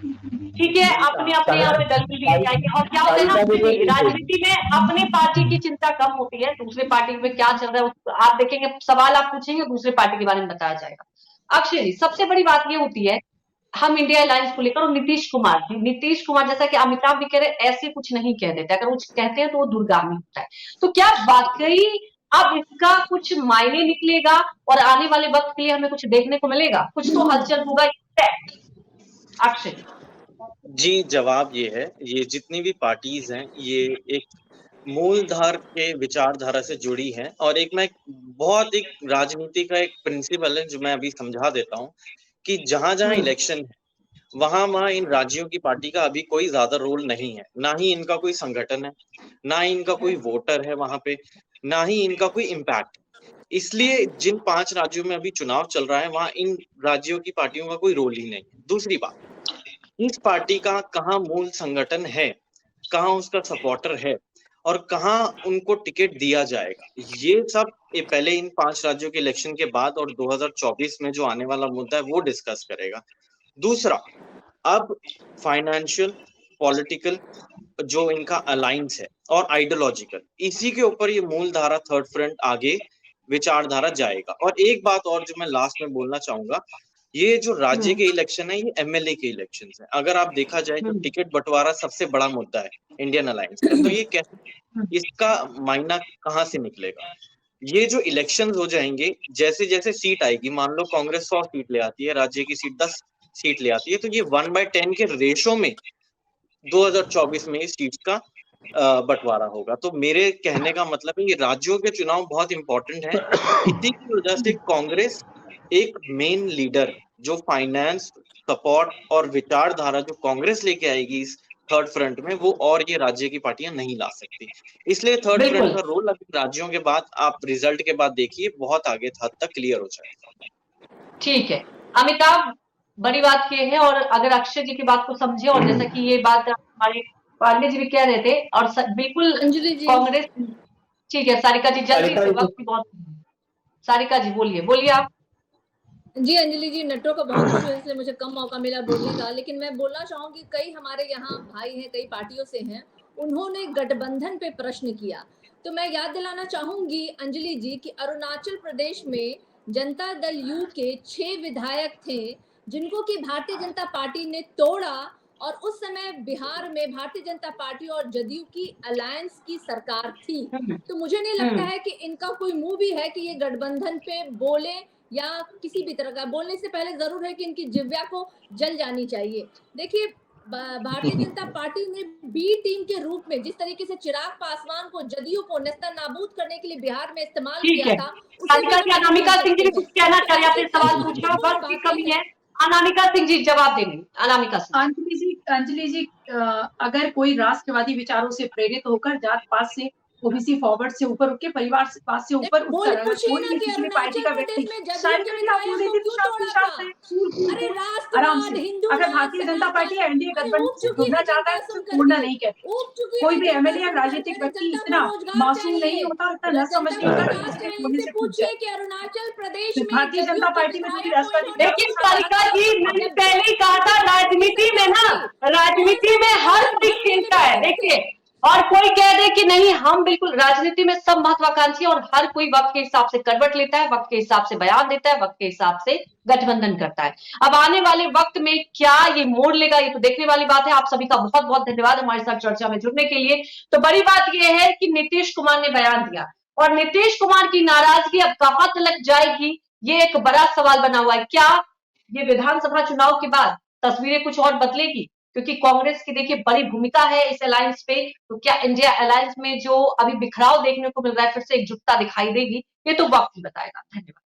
S1: ठीक है, अपने अपने यहाँ पे दल भी लिए जाएंगे। और क्या होता है ना, राजनीति में अपनी पार्टी की चिंता कम होती है, दूसरी पार्टी में क्या चल रहा है आप देखेंगे, सवाल आप पूछेंगे, दूसरी पार्टी के बारे में बताया जाएगा। अक्षय जी, सबसे बड़ी बात ये होती है, हम इंडिया अलायंस को लेकर, और नीतीश कुमार जैसा कि अमिताभ भी कह रहे, ऐसे कुछ नहीं कह देते, अगर कुछ कहते हैं तो वो दूरगामी होता है। तो क्या वाकई अब इसका कुछ मायने निकलेगा और आने वाले वक्त के लिए हमें कुछ देखने को मिलेगा, कुछ तो हलचल होगा? अक्षय
S8: जी, जवाब ये है, ये जितनी भी पार्टीज हैं ये एक मूलधार के विचारधारा से जुड़ी हैं। और एक एक राजनीति का एक प्रिंसिपल है जो मैं अभी समझा देता हूँ कि जहां जहां इलेक्शन है वहां इन राज्यों की पार्टी का अभी कोई ज्यादा रोल नहीं है, ना ही इनका कोई संगठन है, ना ही इनका कोई वोटर है वहां पे, ना ही इनका कोई इम्पैक्ट। इसलिए जिन 5 राज्यों में अभी चुनाव चल रहा है वहां इन राज्यों की पार्टियों का कोई रोल ही नहीं। दूसरी बात, इस पार्टी का कहाँ मूल संगठन है, कहाँ उसका सपोर्टर है और कहाँ उनको टिकट दिया जाएगा, ये सब पहले इन 5 राज्यों के इलेक्शन के बाद और 2024 में जो आने वाला मुद्दा है वो डिस्कस करेगा। दूसरा, अब फाइनेंशियल, पॉलिटिकल जो इनका अलायंस है और आइडियोलॉजिकल, इसी के ऊपर ये मूल धारा थर्ड फ्रंट आगे विचारधारा जाएगा। और एक बात और जो मैं लास्ट में बोलना चाहूंगा, ये जो राज्य के इलेक्शन है ये एमएलए के इलेक्शन है। अगर आप देखा जाए तो टिकट बंटवारा सबसे बड़ा मुद्दा है इंडियन अलायंस का, तो ये कैसे, इसका मायना कहाँ से निकलेगा? ये जो इलेक्शंस हो जाएंगे, जैसे जैसे सीट आएगी, मान लो कांग्रेस 100 सीट ले आती है, राज्य की सीट 10 सीट ले आती है, तो ये 1/10 के रेशो में 2024 में इस सीट का बंटवारा होगा। तो मेरे कहने का मतलब है ये राज्यों के चुनाव बहुत इंपॉर्टेंट है। इसी की वजह से कांग्रेस एक मेन लीडर जो फाइनेंस सपोर्ट और विचारधारा जो कांग्रेस लेके आएगी इस थर्ड फ्रंट में, वो और ये राज्य की पार्टियां नहीं ला सकती। इसलिए थर्ड
S1: बिल्कुल।
S8: फ्रंट का रोल अभी राज्यों के बाद आप रिजल्ट के बाद देखिए बहुत आगे हद तक क्लियर हो जाएगा।
S1: ठीक है अमिताभ, बड़ी बात ये है, और अगर अक्षय जी की बात को समझे, और जैसा कि ये बात हमारे पांडे जी भी कह रहे थे, और बिल्कुल
S5: अंजलि जी
S1: कांग्रेस, ठीक है सारिका जी जल्दी से, वक्त की बहुत, सारिका जी बोलिए आप।
S5: जी अंजलि जी, नेटवर्क का बहुत इशू है इसलिए मुझे कम मौका मिला बोलने का, लेकिन मैं बोलना चाहूंगी कई हमारे यहाँ भाई हैं, कई पार्टियों से हैं, उन्होंने गठबंधन पे प्रश्न किया। तो मैं याद दिलाना चाहूंगी अंजलि जी कि अरुणाचल प्रदेश में जनता दल यू के 6 विधायक थे जिनको कि भारतीय जनता पार्टी ने तोड़ा, और उस समय बिहार में भारतीय जनता पार्टी और जदयू की अलायंस की सरकार थी। तो मुझे नहीं लगता है कि इनका कोई मुंह भी है कि ये गठबंधन पे बोले, या किसी भी तरह का बोलने से पहले जरूर है कि इनकी जिह्वा को जल जानी चाहिए। देखिए भारतीय जनता पार्टी ने बी टीम के रूप में जिस तरीके से चिराग पासवान को, जदयू को नेस्तनाबूद करने के लिए बिहार में इस्तेमाल
S1: ठीक
S5: किया
S1: है,
S5: था,
S1: सारिका जी, अनामिका सिंह जी ने कुछ कहना चाहिए, आपने सवाल पूछा, वक्त की कमी है, अनामिका सिंह जी जवाब देंगे। अनामिका सिंह।
S4: अंजलि जी अगर कोई राष्ट्रवादी विचारों से प्रेरित होकर जात पात से, ओबीसी फॉरवर्ड से ऊपर उठ के, परिवार बात से ऊपर उठकर अगर कोई भी किसी भी पार्टी का व्यक्ति, सारिका जी आप बोले थे
S5: अरे
S4: आराम से, अगर भारतीय जनता पार्टी या एनडीए गठबंधन से जुड़ना चाहता है तो छोड़ना नहीं कहते। कोई भी एमएलए या राजनीतिक व्यक्ति इतना मासूम नहीं होता, इतना न समझ नहीं होता बोलने से पूछ जाए।
S5: कि अरुणाचल प्रदेश में
S4: भारतीय जनता पार्टी में जो भी राष्ट्रवादी,
S1: लेकिन सारिका जी, मैंने पहले ही कहा था, राजनीति में ना, राजनीति में हर कोई खेलता है, देखिए, और कोई कह दे कि नहीं, हम बिल्कुल, राजनीति में सब महत्वाकांक्षी, और हर कोई वक्त के हिसाब से करवट लेता है, वक्त के हिसाब से बयान देता है, वक्त के हिसाब से गठबंधन करता है। अब आने वाले वक्त में क्या ये मोड़ लेगा, ये तो देखने वाली बात है। आप सभी का बहुत बहुत धन्यवाद हमारे साथ चर्चा में जुड़ने के लिए। तो बड़ी बात यह है कि नीतीश कुमार ने बयान दिया, और नीतीश कुमार की नाराजगी अब कहां तक जाएगी, ये एक बड़ा सवाल बना हुआ है। क्या ये विधानसभा चुनाव के बाद तस्वीरें कुछ और बदलेगी, क्योंकि कांग्रेस की देखिए बड़ी भूमिका है इस अलायंस पे, तो क्या इंडिया अलायंस में जो अभी बिखराव देखने को मिल रहा है, फिर से एकजुटता दिखाई देगी, ये तो वक्त ही बताएगा। धन्यवाद।